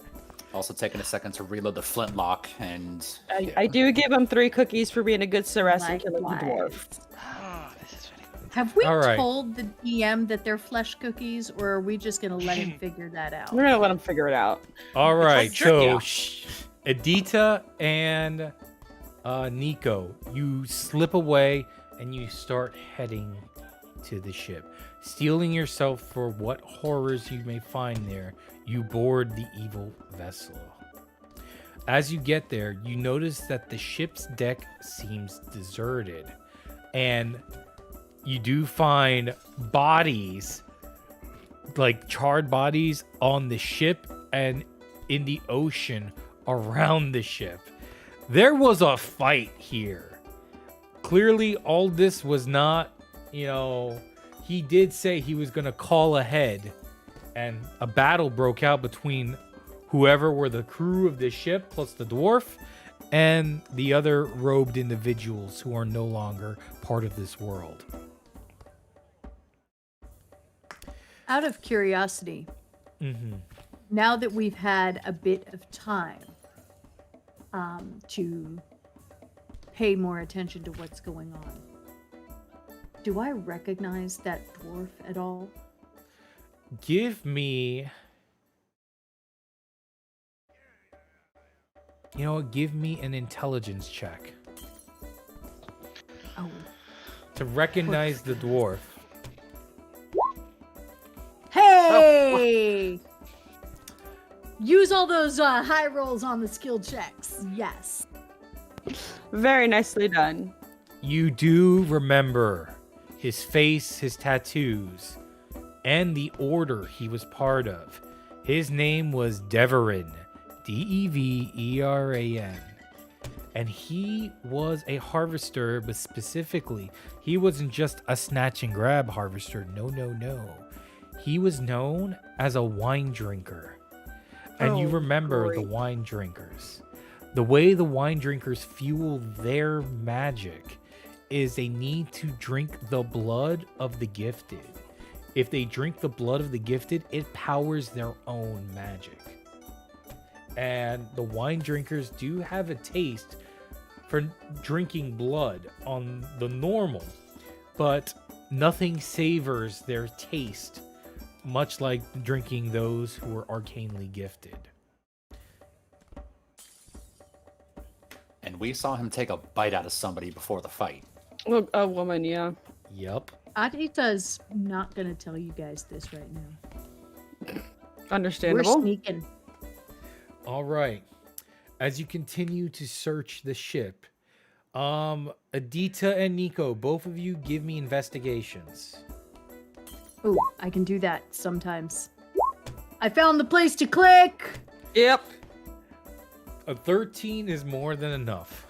Also taking a second to reload the flintlock, and I do give him 3 cookies for being a good Ceres and killing the Likewise. dwarf. Oh, this is very good. Have we All right. told the DM that they're flesh cookies, or are we just going to let him figure that out? We're gonna let him figure it out. All right, like jerky so Adita and Nico, you slip away and you start heading to the ship. Steeling yourself for what horrors you may find there, you board the evil vessel. As you get there, you notice that the ship's deck seems deserted, and you do find bodies, like charred bodies, on the ship and in the ocean around the ship. There was a fight here. Clearly, all this was not, he did say he was going to call ahead, and a battle broke out between whoever were the crew of the ship, plus the dwarf, and the other robed individuals who are no longer part of this world. Out of curiosity, now that we've had a bit of time to pay more attention to what's going on, do I recognize that dwarf at all? Give me... give me an intelligence check Oh, to recognize the dwarf. hey! Use all those high rolls on the skill checks. Yes. Very nicely done. You do remember his face, his tattoos, and the order he was part of. His name was Deveran, Deveran. And he was a harvester, but specifically, he wasn't just a snatch and grab harvester. No. He was known as a wine drinker. And you remember the wine drinkers. The way the wine drinkers fuel their magic is they need to drink the blood of the gifted. If they drink the blood of the gifted, it powers their own magic. And the wine drinkers do have a taste for drinking blood on the normal, but nothing savors their taste, much like drinking those who are arcanely gifted. And we saw him take a bite out of somebody before the fight. Well, a woman, yeah. Yup. Adita's not gonna tell you guys this right now. Understandable. We're sneaking. All right. As you continue to search the ship, Adita and Nico, both of you give me investigations. Oh, I can do that sometimes. I found the place to click. Yep. A 13 is more than enough.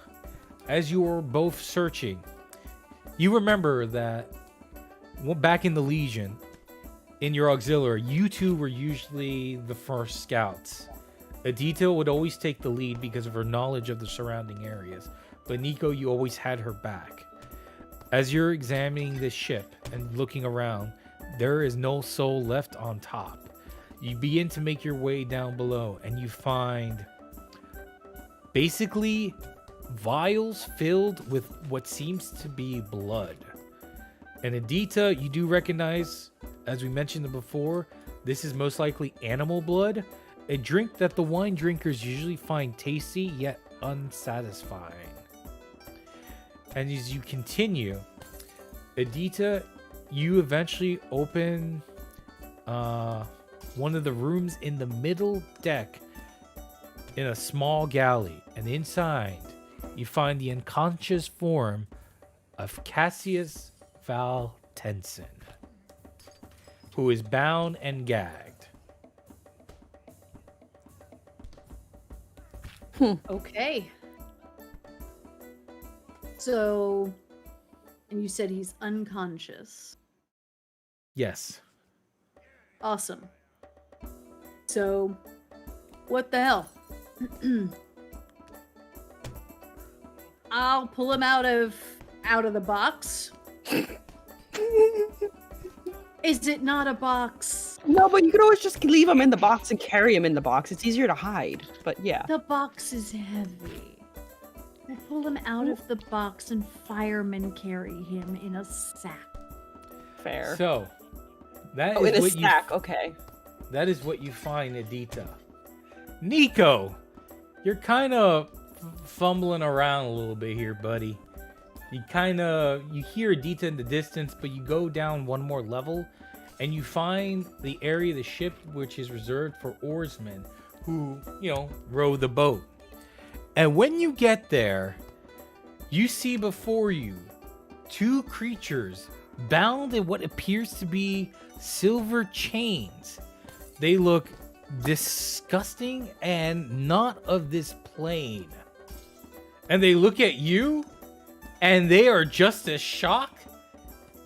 As you are both searching, you remember that back in the Legion, in your auxiliary, you two were usually the first scouts. Adita would always take the lead because of her knowledge of the surrounding areas, but Nico, you always had her back. As you're examining this ship and looking around, there is no soul left on top. You begin to make your way down below, and you find basically vials filled with what seems to be blood. And Adita, you do recognize, as we mentioned before, this is most likely animal blood, a drink that the wine drinkers usually find tasty yet unsatisfying. And as you continue, Adita, you eventually open one of the rooms in the middle deck in a small galley, and inside you find the unconscious form of Cassius Val Tensen, who is bound and gagged. Okay. So, and you said he's unconscious. Yes. Awesome. So, what the hell? I'll pull him out of the box. Is it not a box? No, but you could always just leave him in the box and carry him in the box. It's easier to hide. But yeah. The box is heavy. We'll pull him out of the box and firemen carry him in a sack. Fair. So, that in is a what sack, okay. That is what you find, Adita. Nico, you're kind of fumbling around a little bit here, buddy. You hear Adita in the distance, but you go down one more level, and you find the area of the ship which is reserved for oarsmen who, row the boat. And when you get there, you see before you two creatures bound in what appears to be silver chains. They look disgusting and not of this plane. And they look at you, and they are just as shocked.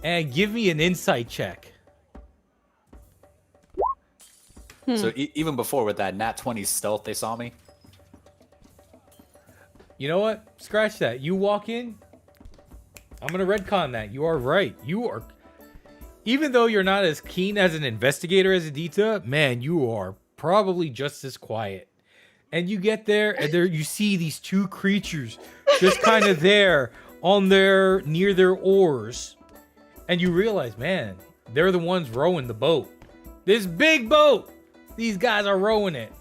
And give me an insight check. So even before with that nat 20 stealth, they saw me. You know what? Scratch that. You walk in. I'm going to retcon that. You are right. You are... Even though you're not as keen as an investigator as Adita, man, you are probably just as quiet. And you get there, and you see these two creatures just kind of there near their oars. And you realize, man, they're the ones rowing the boat. This big boat. These guys are rowing it.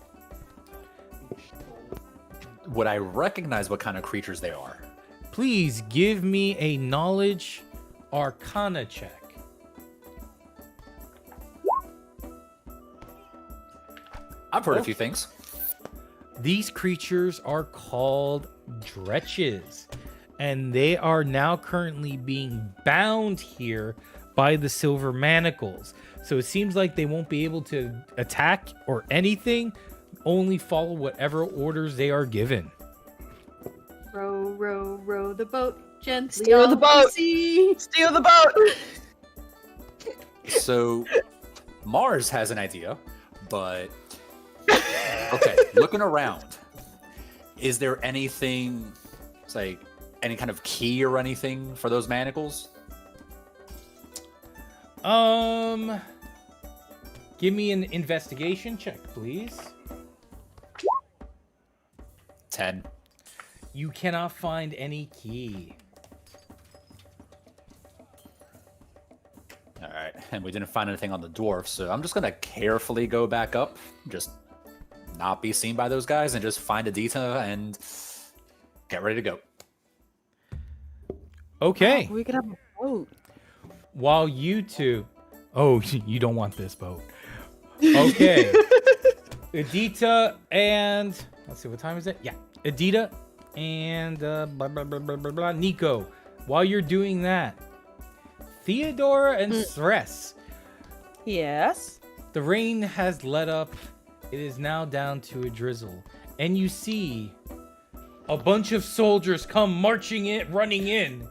Would I recognize what kind of creatures they are? Please give me a knowledge arcana check. I've heard a few things. These creatures are called dretches. and they are now currently being bound here by the silver manacles. So it seems like they won't be able to attack or anything, only follow whatever orders they are given. Row, row, row the boat gently. Steer the on boat. sea. Steal the boat. So Mars has an idea, but okay, looking around, is there anything, it's like any kind of key or anything for those manacles? Give me an investigation check, please. 10. You cannot find any key. All right, and we didn't find anything on the dwarf, so I'm just gonna carefully go back up, just not be seen by those guys, and just find Adita and get ready to go. Okay. We could have a boat. While you two... Oh, you don't want this boat. Okay. Adita and... Let's see, what time is it? Yeah. Adita and blah, blah, blah, blah, blah, blah. Nico. While you're doing that, Theodora and Stress. Yes. The rain has let up. It is now down to a drizzle. And you see a bunch of soldiers come marching in, running in.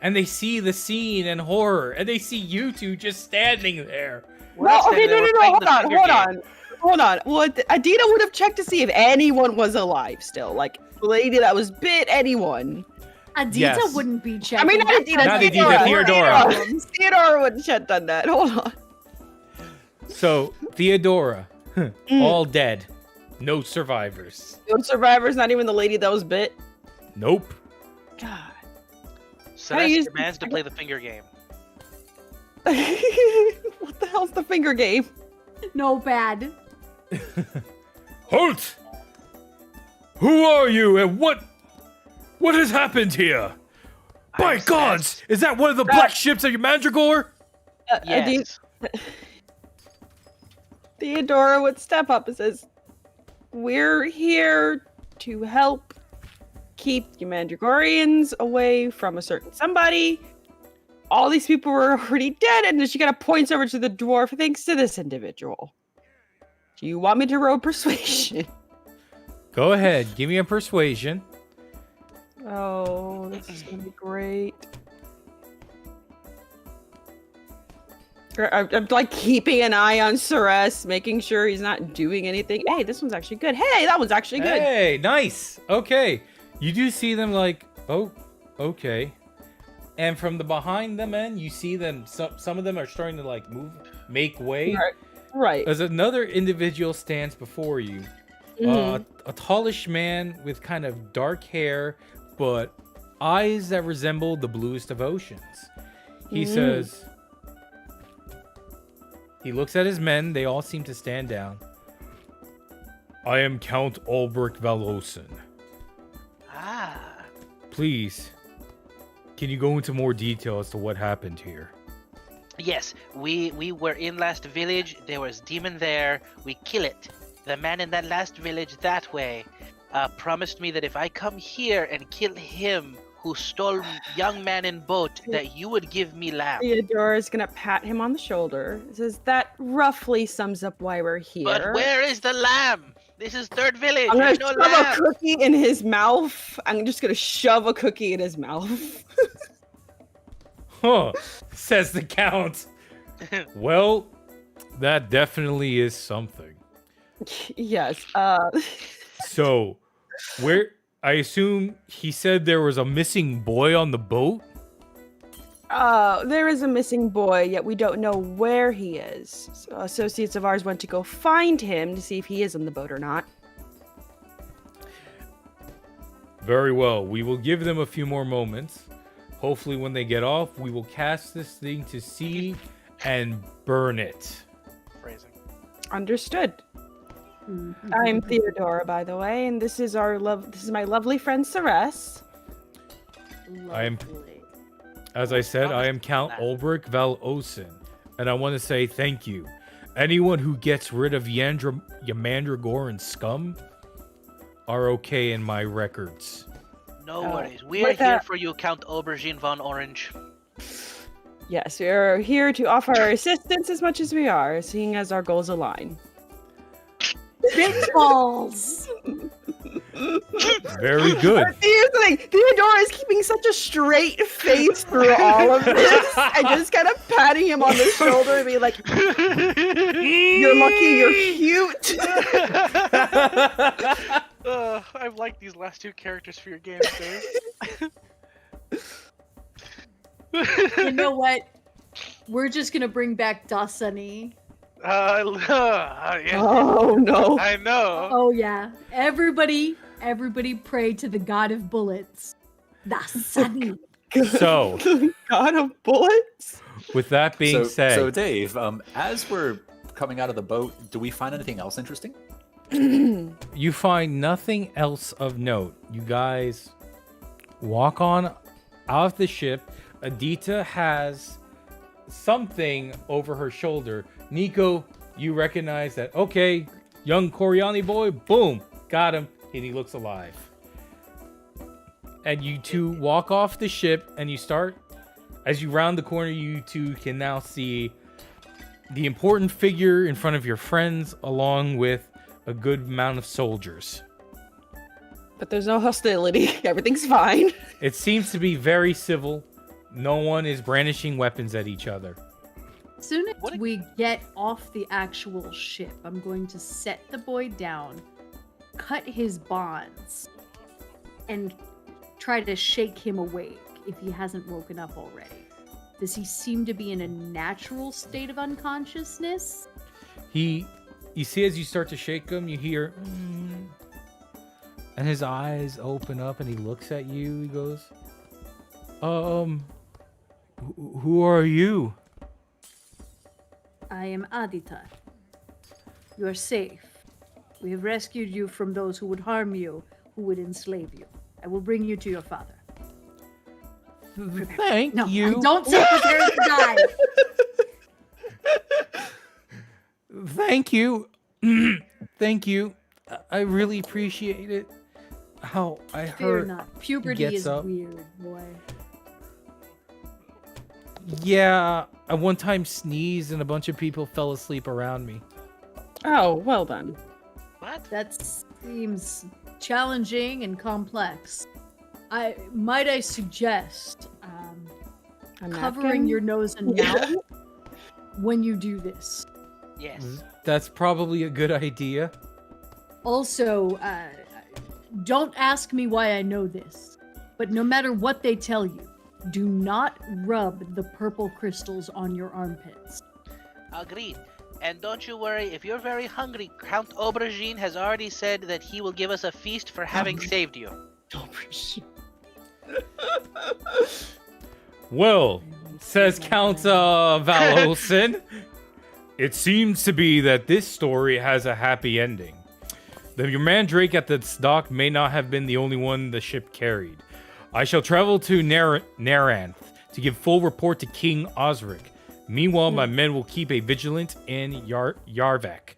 And they see the scene and horror. And they see you two just standing there. No, okay, no. Hold on. Well, Adita would have checked to see if anyone was alive still. Like, the lady that was bit, anyone. Adita Yes. wouldn't be checking. I mean, not Adita. Not Adita, Theodora. Theodora wouldn't have done that. Hold on. So, Theodora, all dead. No survivors. No survivors, not even the lady that was bit. Nope. God. Celeste demands to play the finger game. What the hell's the finger game? No bad. Halt! Who are you and what has happened here? By I'm gods! Celeste. Is that one of the black ships of Yamandragore? Yes. Theodora would step up and says, "We're here to help keep Yamandragorians away from a certain somebody. All these people were already dead," and then she kind of points over to the dwarf, thanks to this individual. Do you want me to roll persuasion? Go ahead. Give me a persuasion. Oh, this is gonna be great. I'm like keeping an eye on Ceres, making sure he's not doing anything. Hey, this one's actually good. Hey, that one's actually good. Hey, nice. Okay. You do see them like, oh, okay. And from the behind them end, you see them, some of them are starting to like move, make way. Right. As another individual stands before you. A tallish man with kind of dark hair, but eyes that resemble the bluest of oceans. He says, he looks at his men. They all seem to stand down. I am Count Ulbrich Valosen. Ah. Please, can you go into more detail as to what happened here? Yes, we were in last village. There was demon there. We kill it. The man in that last village that way promised me that if I come here and kill him who stole young man in boat, that you would give me lamb. Theodora's gonna pat him on the shoulder. Says that roughly sums up why we're here. But where is the lamb? This is third village. I'm gonna There's no shove lamb. a cookie in his mouth. I'm just gonna shove a cookie in his mouth. Huh, says the count. Well, that definitely is something. Yes. So, where I assume he said there was a missing boy on the boat? There is a missing boy, yet we don't know where he is. So associates of ours went to go find him to see if he is on the boat or not. Very well. We will give them a few more moments. Hopefully when they get off, we will cast this thing to sea and burn it. Phrasing. Understood. I'm Theodora, by the way, and this is my lovely friend Ceres. I am, as I said, I am Count Ulbrich Valosen, and I want to say thank you. Anyone who gets rid of Yamandragore and scum are okay in my records. No worries. We are here for you, Count Aubergine von Orange. Yes, we are here to offer our assistance as much as we are, seeing as our goals align. Balls. Very good. Here's the thing, Theodora is keeping such a straight face through all of this, and just kind of patting him on the shoulder and being like, "You're lucky, you're cute." I've liked these last two characters for your game, Dave. You know what? We're just gonna bring back Dasani. Yeah. Oh no! I know. Oh yeah. Everybody pray to the god of bullets. Dasani. So, God of bullets. with that being said, So Dave, as we're coming out of the boat, do we find anything else interesting? you find nothing else of note. You guys walk on out of the ship. Adita has something over her shoulder. Nico, you recognize that. Okay, young Coryani boy, boom, got him, and he looks alive. And you two walk off the ship, and you start, as you round the corner, you two can now see the important figure in front of your friends, along with a good amount of soldiers. But there's no hostility. Everything's fine. It seems to be very civil. No one is brandishing weapons at each other. As soon as we get off the actual ship, I'm going to set the boy down, cut his bonds, and try to shake him awake if he hasn't woken up already. Does he seem to be in a natural state of unconsciousness? You see, as you start to shake him, you hear, and his eyes open up, and he looks at you. He goes, who are you? I am Adita. You are safe. We have rescued you from those who would harm you, who would enslave you. I will bring you to your father. Thank No, you. I don't say prepare to die. Thank you. Thank you. I really appreciate it. How I Fear heard. not. Puberty gets is up. weird, boy. Yeah, I one time sneezed and a bunch of people fell asleep around me. Oh, well done. What? That seems challenging and complex. I suggest A covering napkin? your nose and mouth when you do this. Yes. That's probably a good idea. Also, don't ask me why I know this, but no matter what they tell you, do not rub the purple crystals on your armpits. Agreed. And don't you worry, if you're very hungry, Count Aubergine has already said that he will give us a feast for having saved you. Well, says Count Valosin, it seems to be that this story has a happy ending. Your mandrake at the dock may not have been the only one the ship carried. I shall travel to Naranth to give full report to King Osric. Meanwhile, my men will keep a vigilant in Yarvek.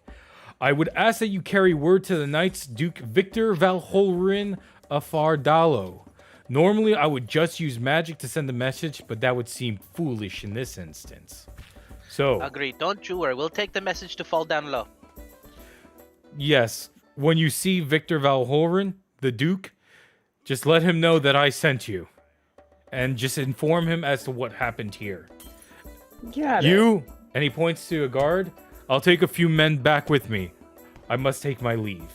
I would ask that you carry word to the knights Duke Victor Valholrin of Fardalo. Normally, I would just use magic to send a message, but that would seem foolish in this instance. So, Agreed. Don't you worry, we'll take the message to fall down low. yes, when you see Victor Valholrin, the Duke, just let him know that I sent you. And just inform him as to what happened here. Got it. You, and he points to a guard, I'll take a few men back with me. I must take my leave.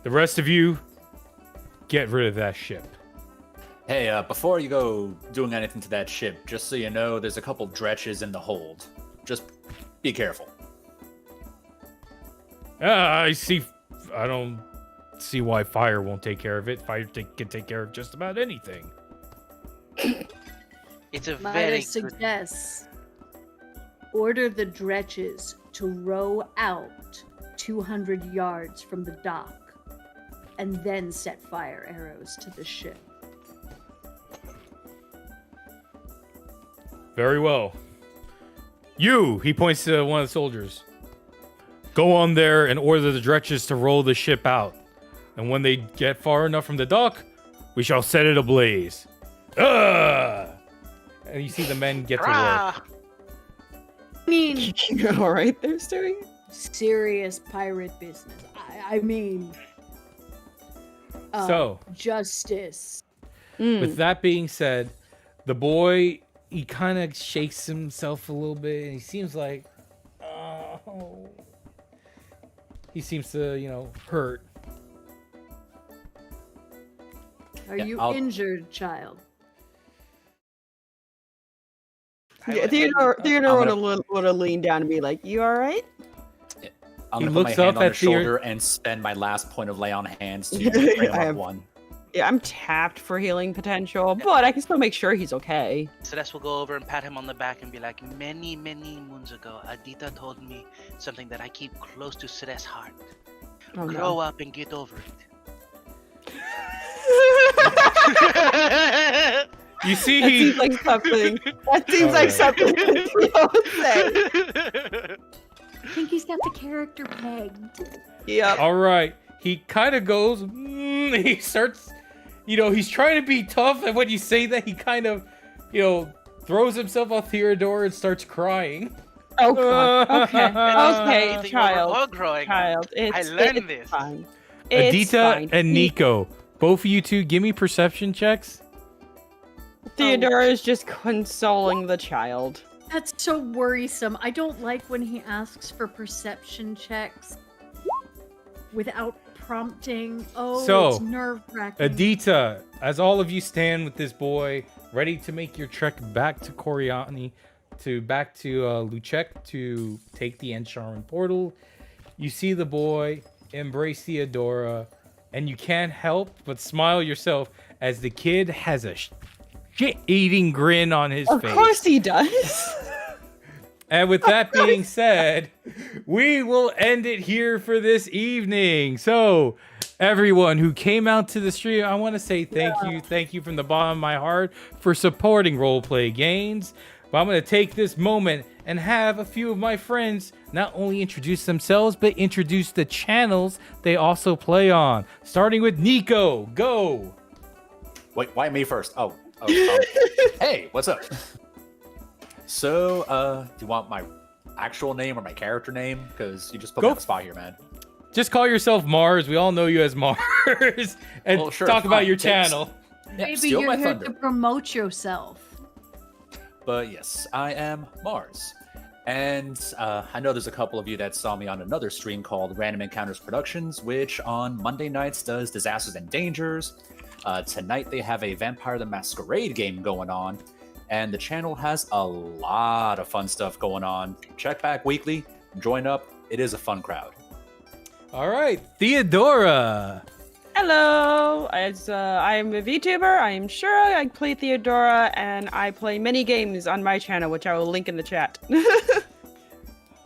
The rest of you, get rid of that ship. Hey, before you go doing anything to that ship, just so you know, there's a couple dretches in the hold. Just be careful. I see. I don't see why fire won't take care of it. Fire can take care of just about anything. It's a Might very I good... suggest order the dretches to row out 200 yards from the dock and then set fire arrows to the ship. Very well. You, he points to one of the soldiers. Go on there and order the dretches to roll the ship out. And when they get far enough from the dock, We shall set it ablaze. Ah! And you see the men get to Hurrah! work. I mean, All right there, Stewie. serious pirate business. I mean, So, justice. with that being said, the boy, he kind of shakes himself a little bit, and he seems like, oh, he seems to, hurt. Are Yeah, you I'll- injured, child? Yeah, Theodore would have leaned down and be like, "You all right?" I'm He gonna looks put my hand up on at his Theo- shoulder and spend my last point of lay on hands to bring him I up have- one. Yeah, I'm tapped for healing potential, but I can still make sure he's okay. Celeste will go over and pat him on the back and be like, many, many moons ago, Adita told me something that I keep close to Celeste's heart. Oh, Grow no. up and get over it. You see, That he seems like something. That seems like something Theo would say. I think he's got the character pegged. Yep. all right. He kind of goes. He starts. He's trying to be tough, and when you say that, he kind of, throws himself on Theodore and starts crying. Oh, God. Okay. Okay, Anything child. over all growing. Child. It's, learned it's this. fine. It's Adita fine. and Nico, both of you two, give me perception checks. Theodore is just consoling the child. That's so worrisome. I don't like when he asks for perception checks without prompting. Oh, So, it's nerve-wracking. Adita, as all of you stand with this boy, ready to make your trek back to Coryani, back to Luchek to take the Ansharan portal, you see the boy embrace Theodora, and you can't help but smile yourself as the kid has a shit-eating grin on his Of face. course he does. And with that being said, we will end it here for this evening. So, everyone who came out to the stream, I want to say thank you from the bottom of my heart for supporting Roleplay Games. But I'm going to take this moment and have a few of my friends not only introduce themselves, but introduce the channels they also play on. Starting with Nico, go! Wait, why me first? Hey, what's up? So, do you want my actual name or my character name? Because you just put me Go. on the spot here, man. Just call yourself Mars. We all know you as Mars. And Well, sure, talk about fine. your Thanks. channel. Yeah, Maybe steal you're my here thunder. to promote yourself. But yes, I am Mars. And I know there's a couple of you that saw me on another stream called Random Encounters Productions, which on Monday nights does Disasters and Dangers. Tonight they have a Vampire the Masquerade game going on. And the channel has a lot of fun stuff going on. Check back weekly, join up. It is a fun crowd. All right, Theodora. Hello, I am a VTuber. I am Shura. I play Theodora, and I play many games on my channel, which I will link in the chat.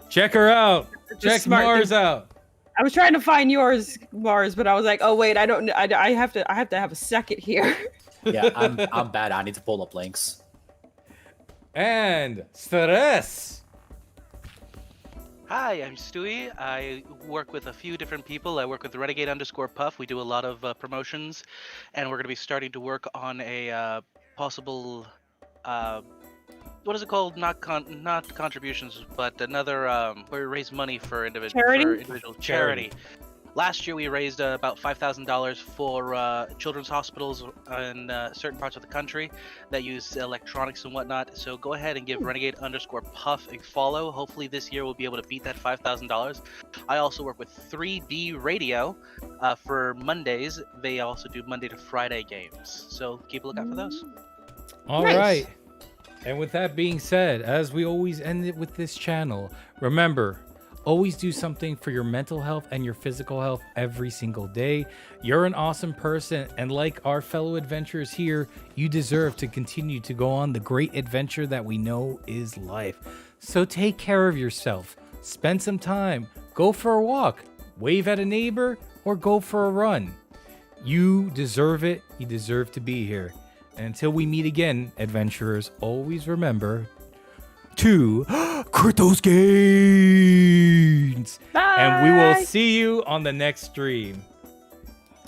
Check her out. Just Check smart Mars thing. out. I was trying to find yours, Mars, but I was like, oh wait, I don't. I have to have a second here. Yeah, I'm bad. I need to pull up links. And Stress. Hi, I'm Stewie. I work with a few different people. I work with Renegade_Puff. We do a lot of promotions, and we're going to be starting to work on a possible, what is it called? Not contributions, but another where we raise money for individual charity. Last year we raised about $5,000 for children's hospitals in certain parts of the country that use electronics and whatnot. So go ahead and give Renegade_Puff a follow. Hopefully this year we'll be able to beat that $5,000. I also work with 3D Radio for Mondays. They also do Monday to Friday games. So keep a lookout for those. All Nice. right. And with that being said, as we always end it with this channel, remember, always do something for your mental health and your physical health every single day. You're an awesome person, and like our fellow adventurers here, you deserve to continue to go on the great adventure that we know is life. So take care of yourself. Spend some time. Go for a walk. Wave at a neighbor or go for a run. You deserve it. You deserve to be here. And until we meet again, adventurers, always remember to crit those gains. Bye. And we will see you on the next stream.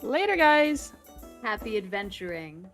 Later, guys. Happy adventuring.